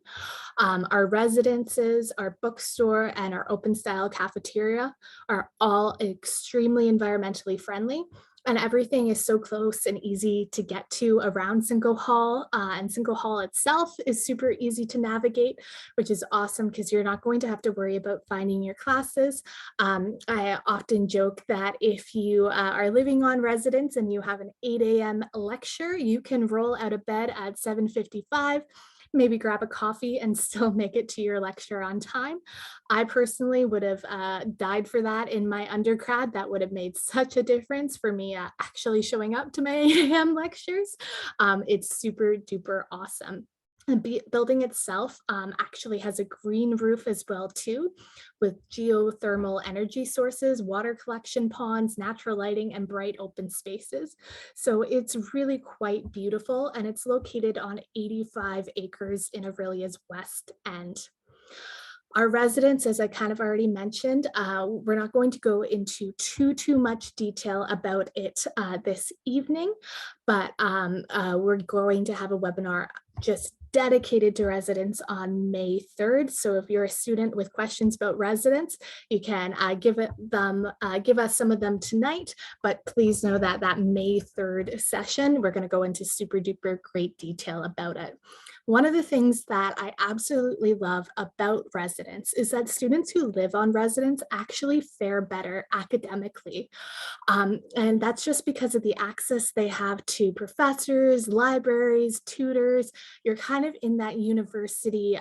Our residences, our bookstore, and our open style cafeteria are all extremely environmentally friendly. And everything is so close and easy to get to around Cinco Hall. And Cinco Hall itself is super easy to navigate, which is awesome because you're not going to have to worry about finding your classes. I often joke that if you are living on residence and you have an 8 a.m. lecture, you can roll out of bed at 7:55, maybe grab a coffee and still make it to your lecture on time. I personally would have died for that in my undergrad. That would have made such a difference for me actually showing up to my 8 a.m. lectures. It's super duper awesome. The building itself actually has a green roof as well too, with geothermal energy sources, water collection ponds, natural lighting, and bright open spaces. So it's really quite beautiful, and it's located on 85 acres in Orillia's west end. Our residents, as I kind of already mentioned, we're not going to go into too much detail about it this evening, but we're going to have a webinar just dedicated to residents on May 3rd. So if you're a student with questions about residents, you can give us some of them tonight, but please know that that May 3rd session, we're going to go into super duper great detail about it. One of the things that I absolutely love about residents is that students who live on residence actually fare better academically. And that's just because of the access they have to professors, libraries, tutors. You're kind of in that university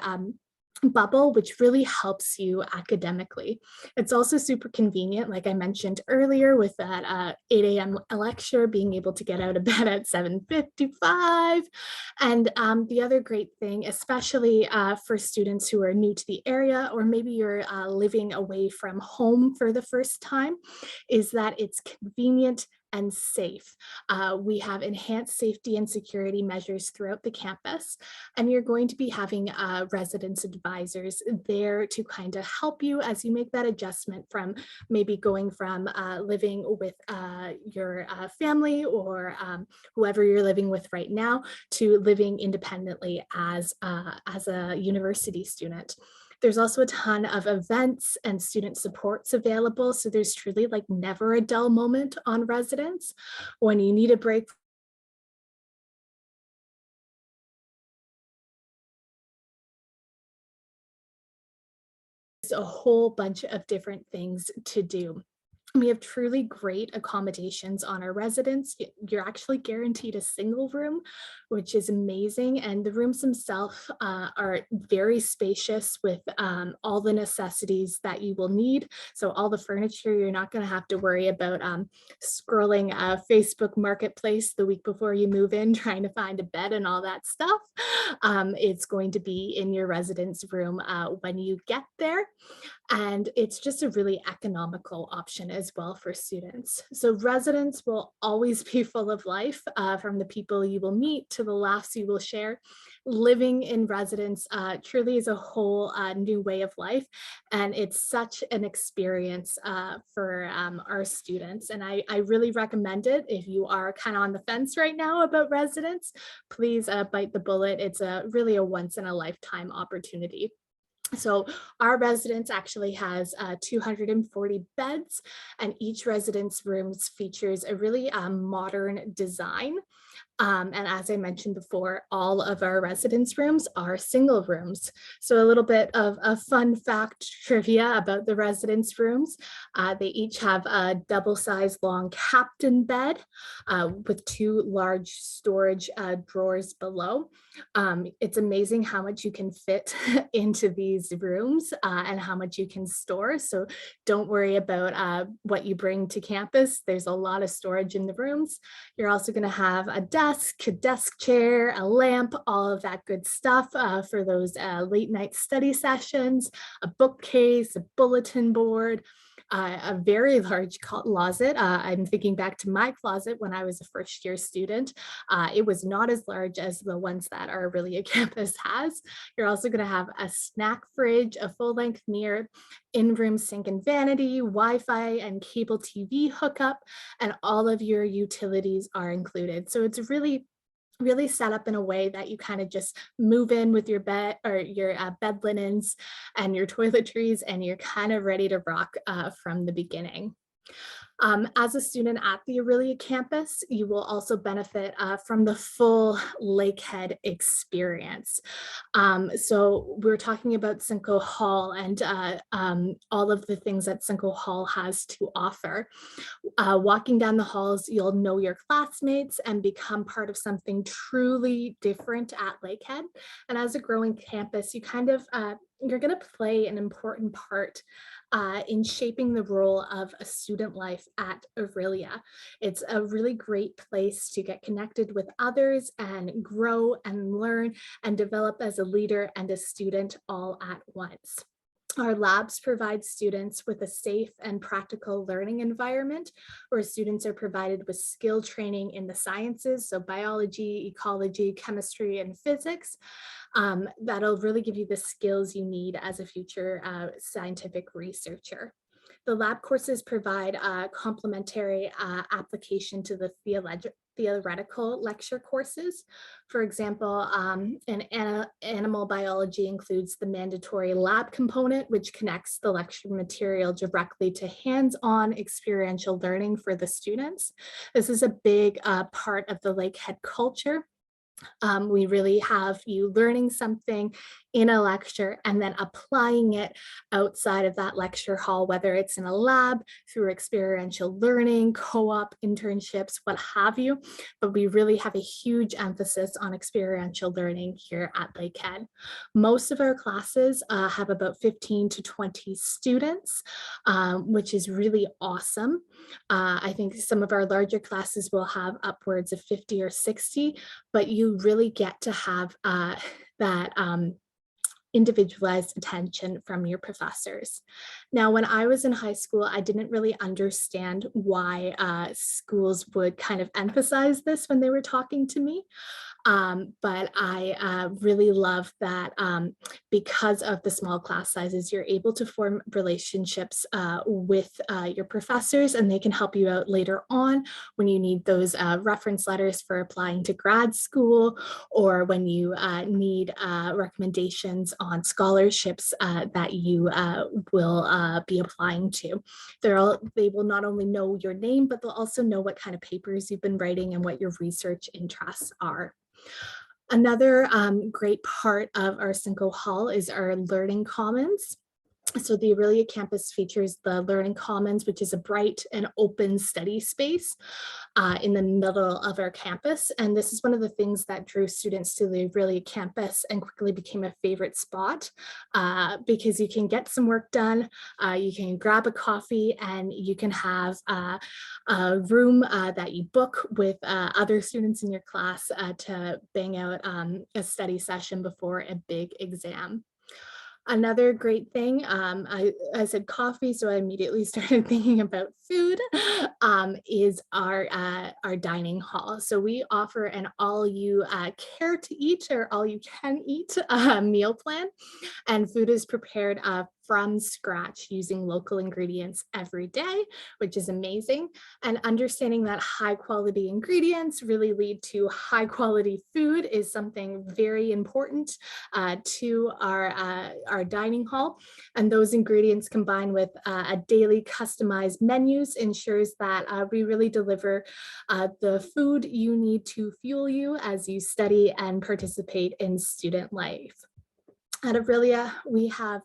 bubble, which really helps you academically. It's also super convenient, like I mentioned earlier, with that 8 a.m. lecture, being able to get out of bed at 7:55. And the other great thing, especially for students who are new to the area, or maybe you're living away from home for the first time, is that it's convenient and safe. We have enhanced safety and security measures throughout the campus, and you're going to be having residence advisors there to kind of help you as you make that adjustment from maybe going from living with your family or whoever you're living with right now to living independently as a university student. There's also a ton of events and student supports available. So there's truly like never a dull moment on residence. When you need a break, there's a whole bunch of different things to do. We have truly great accommodations on our residence. You're actually guaranteed a single room, which is amazing. And the rooms themselves are very spacious with all the necessities that you will need. So all the furniture, you're not going to have to worry about scrolling Facebook Marketplace the week before you move in, trying to find a bed and all that stuff. It's going to be in your residence room when you get there. And it's just a really economical option as well for students. So residents will always be full of life, from the people you will meet to the laughs you will share. Living in residence truly is a whole new way of life. And it's such an experience for our students. And I really recommend it. If you are kind of on the fence right now about residence, please bite the bullet. It's really a once in a lifetime opportunity. So our residence actually has 240 beds, and each residence rooms features a really modern design. And as I mentioned before, all of our residence rooms are single rooms. So a little bit of a fun fact trivia about the residence rooms. They each have a double-sized long captain bed with two large storage drawers below. It's amazing how much you can fit into these rooms and how much you can store. So don't worry about what you bring to campus. There's a lot of storage in the rooms. You're also going to have a desk chair, a lamp, all of that good stuff for those late night study sessions, a bookcase, a bulletin board, a very large closet. I'm thinking back to my closet when I was a first year student. It was not as large as the ones that our Orillia campus has. You're also going to have a snack fridge, a full length mirror, in-room sink and vanity, Wi-Fi and cable TV hookup, and all of your utilities are included. So it's really set up in a way that you kind of just move in with your bed or your bed linens and your toiletries, and you're kind of ready to rock from the beginning. As a student at the Orillia campus, you will also benefit from the full Lakehead experience. So we're talking about Simcoe Hall and all of the things that Simcoe Hall has to offer. Walking down the halls, you'll know your classmates and become part of something truly different at Lakehead. And as a growing campus, you kind of you're going to play an important part in shaping the role of a student life at Orillia. It's a really great place to get connected with others and grow and learn and develop as a leader and a student all at once. Our labs provide students with a safe and practical learning environment where students are provided with skill training in the sciences, so biology, ecology, chemistry, and physics. That'll really give you the skills you need as a future scientific researcher. The lab courses provide a complementary application to the theoretical lecture courses. For example, animal biology includes the mandatory lab component, which connects the lecture material directly to hands-on experiential learning for the students. This is a big part of the Lakehead culture. We really have you learning something in a lecture and then applying it outside of that lecture hall, whether it's in a lab, through experiential learning, co-op, internships, what have you. But we really have a huge emphasis on experiential learning here at Lakehead. Most of our classes have about 15 to 20 students, which is really awesome. I think some of our larger classes will have upwards of 50 or 60, but you really get to have that individualized attention from your professors. Now, when I was in high school, I didn't really understand why schools would kind of emphasize this when they were talking to me. But I really love that because of the small class sizes, you're able to form relationships with your professors, and they can help you out later on when you need those reference letters for applying to grad school, or when you need recommendations on scholarships that you will be applying to. They will not only know your name, but they'll also know what kind of papers you've been writing and what your research interests are. Another great part of our Cinco Hall is our Learning Commons. So the Orillia campus features the Learning Commons, which is a bright and open study space in the middle of our campus. And this is one of the things that drew students to the Orillia campus and quickly became a favorite spot because you can get some work done, you can grab a coffee, and you can have a room that you book with other students in your class to bang out a study session before a big exam. Another great thing, I said coffee, so I immediately started thinking about food, is our dining hall. So we offer an all you care to eat or all you can eat meal plan, and food is prepared from scratch using local ingredients every day, which is amazing. And understanding that high quality ingredients really lead to high quality food is something very important to our dining hall. And those ingredients combined with a daily customized menus ensures that we really deliver the food you need to fuel you as you study and participate in student life. At Orillia, we have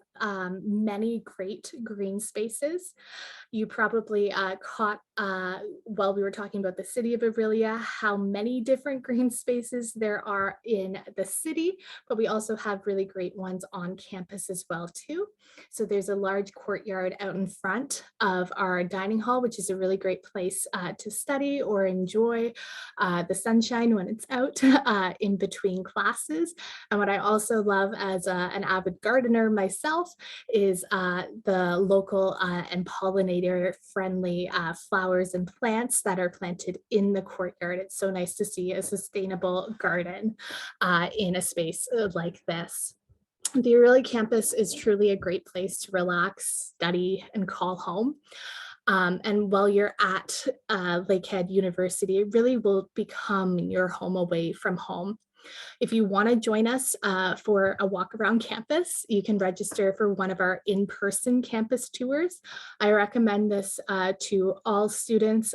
many great green spaces. You probably caught while we were talking about the city of Orillia, how many different green spaces there are in the city, but we also have really great ones on campus as well too. So there's a large courtyard out in front of our dining hall, which is a really great place to study or enjoy the sunshine when it's out in between classes. And what I also love as an avid gardener myself is the local and pollinator friendly flowers and plants that are planted in the courtyard. It's so nice to see a sustainable garden in a space like this. The Orillia campus is truly a great place to relax, study, and call home. And while you're at Lakehead University, it really will become your home away from home. If you want to join us for a walk around campus, you can register for one of our in-person campus tours. I recommend this to all students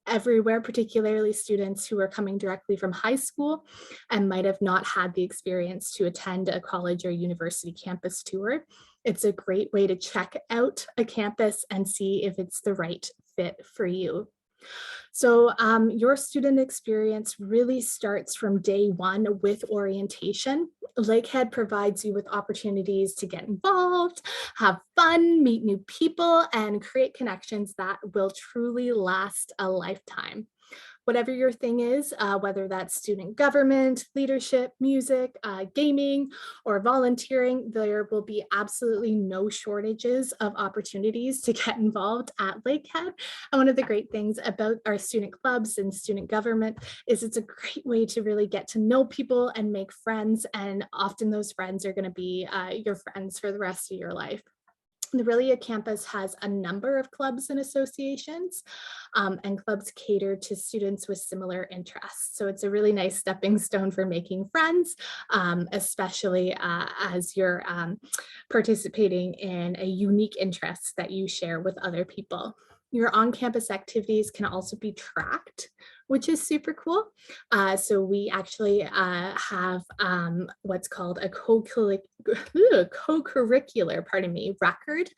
everywhere, particularly students who are coming directly from high school and might have not had the experience to attend a college or university campus tour. It's a great way to check out a campus and see if it's the right fit for you. So your student experience really starts from day one with orientation. Lakehead provides you with opportunities to get involved, have fun, meet new people, and create connections that will truly last a lifetime. Whatever your thing is, whether that's student government, leadership, music, gaming, or volunteering, there will be absolutely no shortages of opportunities to get involved at Lakehead. And one of the great things about our student clubs and student government is it's a great way to really get to know people and make friends. And often those friends are going to be your friends for the rest of your life. The Orillia campus has a number of clubs and associations, and clubs cater to students with similar interests. So it's a really nice stepping stone for making friends, especially as you're participating in a unique interest that you share with other people. Your on-campus activities can also be tracked, which is super cool. So we actually have what's called a co-curricular, record,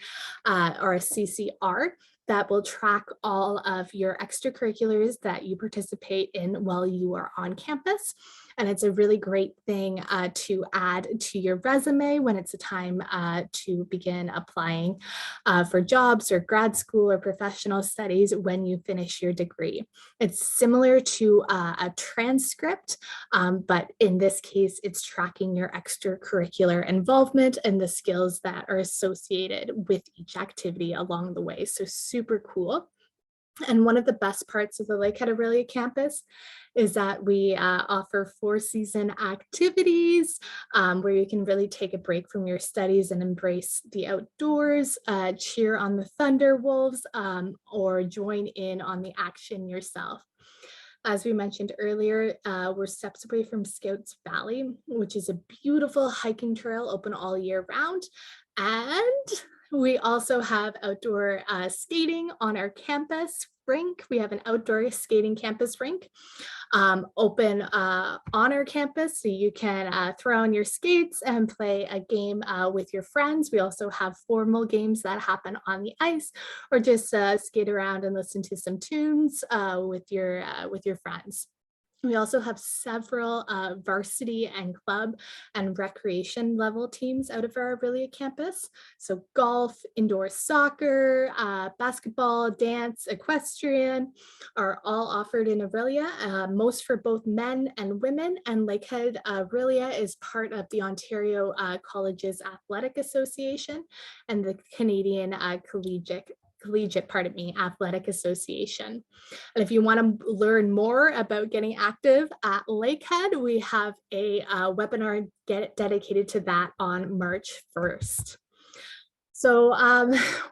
or a CCR, that will track all of your extracurriculars that you participate in while you are on campus. And it's a really great thing to add to your resume when it's a time to begin applying for jobs or grad school or professional studies when you finish your degree. It's similar to a transcript, but in this case, it's tracking your extracurricular involvement and the skills that are associated with each activity along the way. So super cool. And one of the best parts of the Lakehead Orillia campus is that we offer 4-season activities where you can really take a break from your studies and embrace the outdoors, cheer on the Thunderwolves, or join in on the action yourself. As we mentioned earlier, we're steps away from Scouts Valley, which is a beautiful hiking trail open all year round. And we also have outdoor skating on our campus rink. We have an outdoor skating campus rink open on our campus, so you can throw on your skates and play a game with your friends. We also have formal games that happen on the ice, or just skate around and listen to some tunes with your friends. We also have several varsity and club and recreation level teams out of our Orillia campus. So golf, indoor soccer, basketball, dance, equestrian are all offered in Orillia, most for both men and women. And Lakehead Orillia is part of the Ontario Colleges Athletic Association and the Canadian Collegiate Athletic Association. And if you want to learn more about getting active at Lakehead, we have a webinar dedicated to that on March 1st. So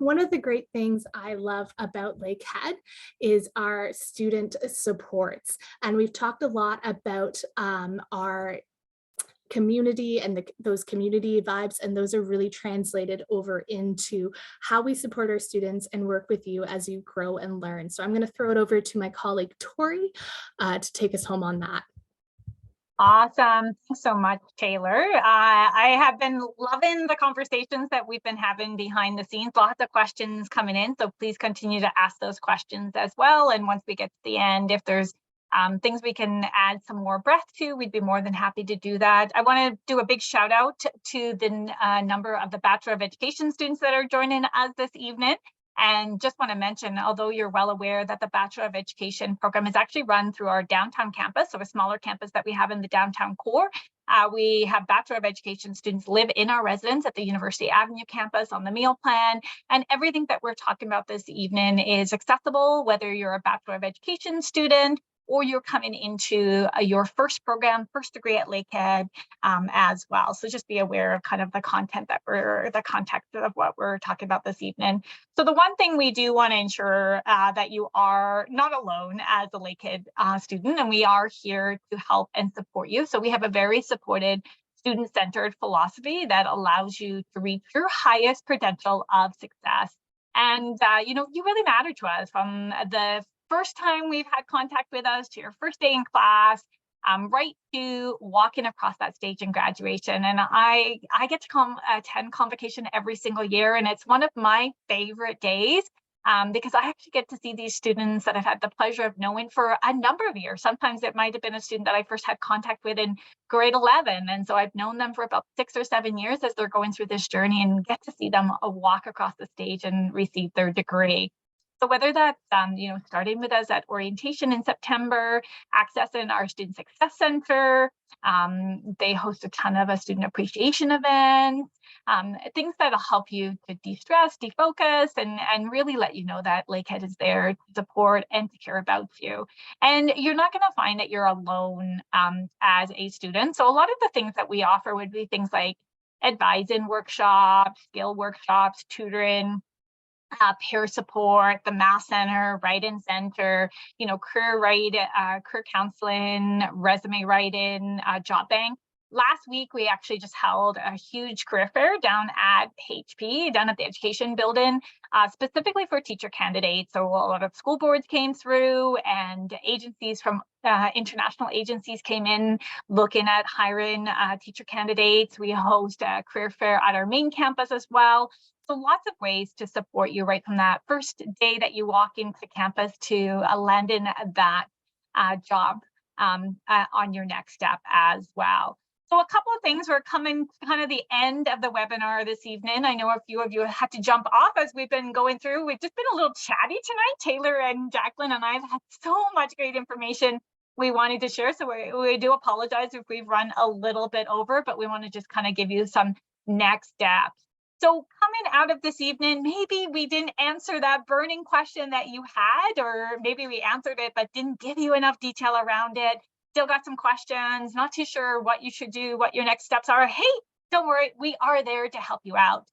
one of the great things I love about Lakehead is our student supports. And we've talked a lot about our community and those community vibes, and those are really translated over into how we support our students and work with you as you grow and learn. So I'm going to throw it over to my colleague Tori to take us home on that. Awesome. Thanks so much, Taylor. I have been loving the conversations that we've been having behind the scenes. Lots of questions coming in, so please continue to ask those questions as well. And once we get to the end, if there's things we can add some more breath to, we'd be more than happy to do that. I want to do a big shout out to the number of the Bachelor of Education students that are joining us this evening. And just want to mention, although you're well aware that the Bachelor of Education program is actually run through our downtown campus, so a smaller campus that we have in the downtown core. We have Bachelor of Education students live in our residence at the University Avenue campus on the meal plan, and everything that we're talking about this evening is accessible, whether you're a Bachelor of Education student or you're coming into your first program, first degree at Lakehead as well. So just be aware of kind of the content that the context of what we're talking about this evening. So the one thing we do want to ensure that you are not alone as a Lakehead student, and we are here to help and support you. So we have a very supported student-centered philosophy that allows you to reach your highest potential of success. And you know, you really matter to us from the first time we've had contact with us to your first day in class, right to walking across that stage in graduation. And I get to attend convocation every single year, and it's one of my favorite days because I actually get to see these students that I've had the pleasure of knowing for a number of years. Sometimes it might have been a student that I first had contact with in grade 11. And so I've known them for about 6 or 7 years as they're going through this journey, and get to see them walk across the stage and receive their degree. So whether that's you know, starting with us at orientation in September, accessing our Student Success Center, they host a ton of student appreciation events, things that'll help you to de-stress, defocus, and really let you know that Lakehead is there to support and to care about you. And you're not going to find that you're alone as a student. So a lot of the things that we offer would be things like advising workshops, skill workshops, tutoring, peer support, the Math Center, Write-In Center, career counseling, resume writing, job bank. Last week, we actually just held a huge career fair down at HP, down at the education building, specifically for teacher candidates. So a lot of school boards came through, and agencies from international agencies came in looking at hiring teacher candidates. We host a career fair at our main campus as well. So lots of ways to support you right from that first day that you walk into campus to landing that job on your next step as well. So a couple of things, we're coming kind of the end of the webinar this evening. I know a few of you had to jump off as we've been going through. We've just been a little chatty tonight. Taylor and Jacqueline and I have had so much great information we wanted to share. So we do apologize if we've run a little bit over, but we want to just kind of give you some next steps. So coming out of this evening, maybe we didn't answer that burning question that you had, or maybe we answered it but didn't give you enough detail around it. Still got some questions, not too sure what you should do, what your next steps are. Hey, don't worry, we are there to help you out.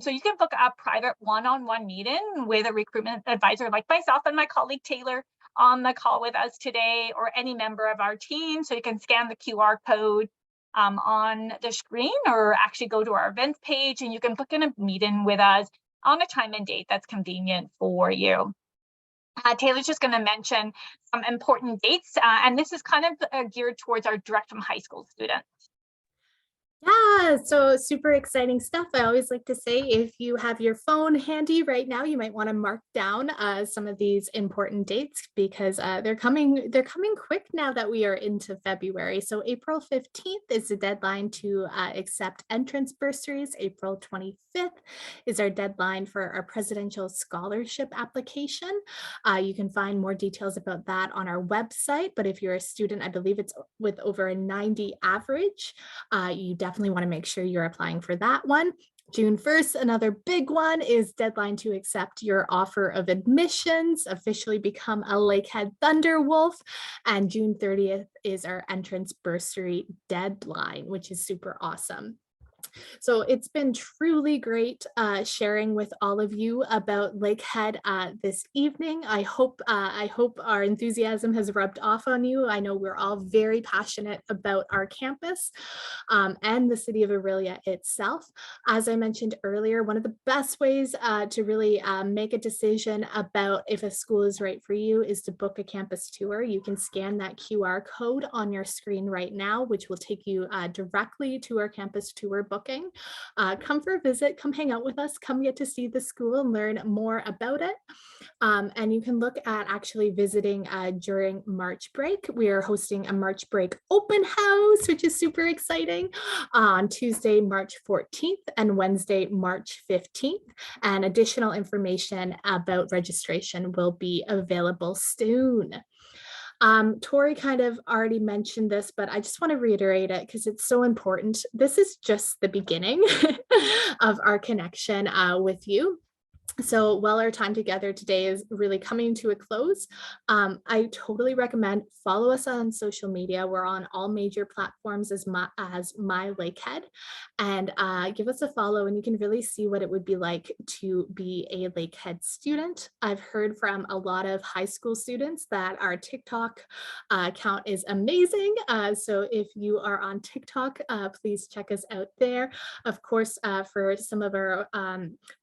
So you can book a private one-on-one meeting with a recruitment advisor like myself and my colleague Taylor on the call with us today, or any member of our team. So you can scan the QR code on the screen, or actually go to our events page, and you can book in a meeting with us on a time and date that's convenient for you. Taylor's just going to mention some important dates, and this is kind of geared towards our direct from high school students. Yeah, so super exciting stuff. I always like to say, if you have your phone handy right now, you might want to mark down some of these important dates, because they're coming quick now that we are into February. So April 15th is the deadline to accept entrance bursaries. April 25th is our deadline for our presidential scholarship application. You can find more details about that on our website, but if you're a student, I believe it's with over a 90 average, you definitely want to make sure you're applying for that one. June 1st, another big one, is deadline to accept your offer of admissions, officially become a Lakehead Thunderwolf. And June 30th is our entrance bursary deadline, which is super awesome. So it's been truly great sharing with all of you about Lakehead this evening. I hope our enthusiasm has rubbed off on you. I know we're all very passionate about our campus and the city of Orillia itself. As I mentioned earlier, one of the best ways to really make a decision about if a school is right for you is to book a campus tour. You can scan that QR code on your screen right now, which will take you directly to our campus tour booking. Come for a visit, come hang out with us, come get to see the school and learn more about it. And you can look at actually visiting during March break. We are hosting a March break open house, which is super exciting, on Tuesday, March 14th and Wednesday, March 15th. And additional information about registration will be available soon. Tori kind of already mentioned this, but I just want to reiterate it because it's so important. This is just the beginning of our connection with you. So while our time together today is really coming to a close, I totally recommend follow us on social media. We're on all major platforms as my Lakehead, and give us a follow, and you can really see what it would be like to be a Lakehead student. I've heard from a lot of high school students that our TikTok account is amazing. So if you are on TikTok, please check us out there. Of course, for some of our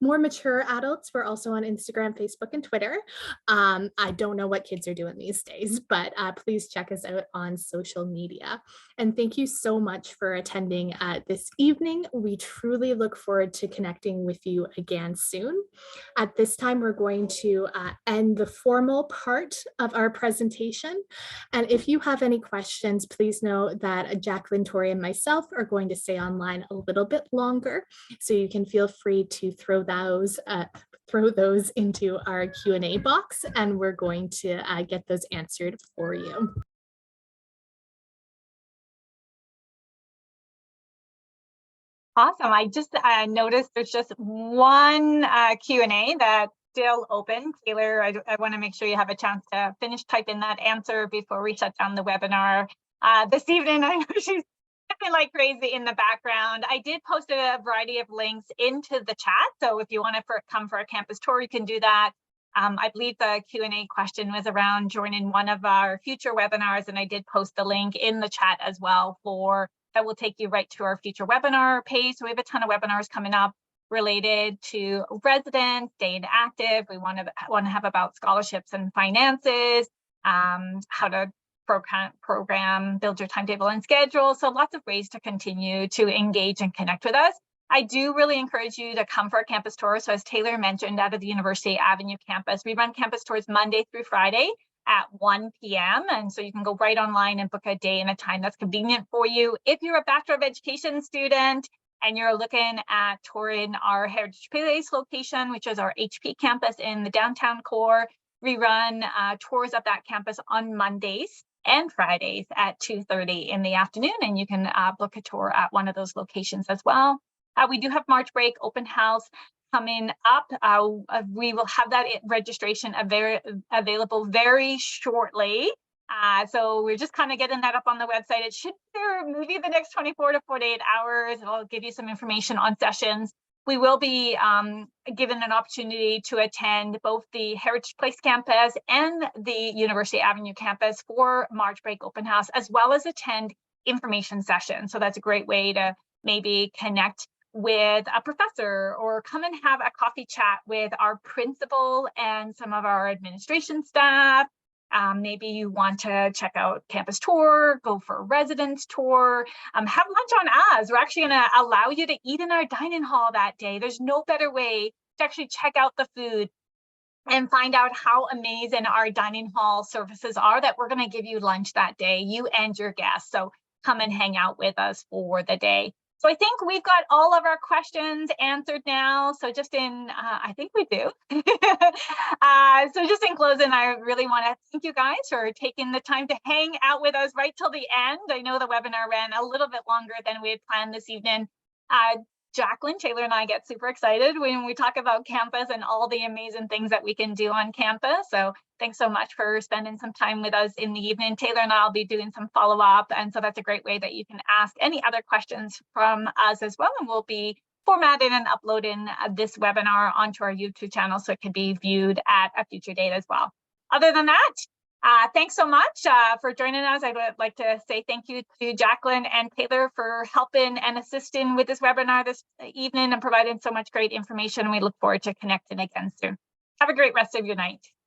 more mature adults, we're also on Instagram, Facebook, and Twitter. I don't know what kids are doing these days, but please check us out on social media. And thank you so much for attending this evening. We truly look forward to connecting with you again soon. At this time, we're going to end the formal part of our presentation. And if you have any questions, please know that Jacqueline, Tori, and myself are going to stay online a little bit longer, so you can feel free to throw those into our Q&A box, and we're going to get those answered for you. Awesome. I just noticed there's just one Q&A that's still open. Taylor, I want to make sure you have a chance to finish typing that answer before we shut down the webinar this evening. I know she's typing like crazy in the background. I did post a variety of links into the chat. So if you want to come for a campus tour, you can do that. I believe the Q&A question was around joining one of our future webinars, and I did post the link in the chat as well that will take you right to our future webinar page. So we have a ton of webinars coming up related to residents, staying active. We want to have about scholarships and finances, how to program, build your timetable and schedule. So lots of ways to continue to engage and connect with us. I do really encourage you to come for a campus tour. So as Taylor mentioned, out of the University Avenue campus, we run campus tours Monday through Friday at 1 p.m. And so you can go right online and book a day and a time that's convenient for you. If you're a Bachelor of Education student and you're looking at touring our Heritage Place location, which is our HP campus in the downtown core, we run tours of that campus on Mondays and Fridays at 2:30 in the afternoon, and you can book a tour at one of those locations as well. We do have March break open house coming up. We will have that registration available very shortly. So we're just kind of getting that up on the website. It should be there maybe the next 24 to 48 hours. It'll give you some information on sessions. We will be given an opportunity to attend both the Heritage Place campus and the University Avenue campus for March break open house, as well as attend information sessions. So that's a great way to maybe connect with a professor or come and have a coffee chat with our principal and some of our administration staff. Maybe you want to check out campus tour, go for a residence tour, have lunch on us. We're actually going to allow you to eat in our dining hall that day. There's no better way to actually check out the food and find out how amazing our dining hall services are, that we're going to give you lunch that day, you and your guests. So come and hang out with us for the day. So I think we've got all of our questions answered now. So just I think we do. So just in closing, I really want to thank you guys for taking the time to hang out with us right till the end. I know the webinar ran a little bit longer than we had planned this evening. Jacqueline, Taylor, and I get super excited when we talk about campus and all the amazing things that we can do on campus. So thanks so much for spending some time with us in the evening. Taylor and I will be doing some follow-up. And so that's a great way that you can ask any other questions from us as well. And we'll be formatting and uploading this webinar onto our YouTube channel so it can be viewed at a future date as well. Other than that, thanks so much for joining us. I would like to say thank you to Jacqueline and Taylor for helping and assisting with this webinar this evening and providing so much great information. We look forward to connecting again soon. Have a great rest of your night.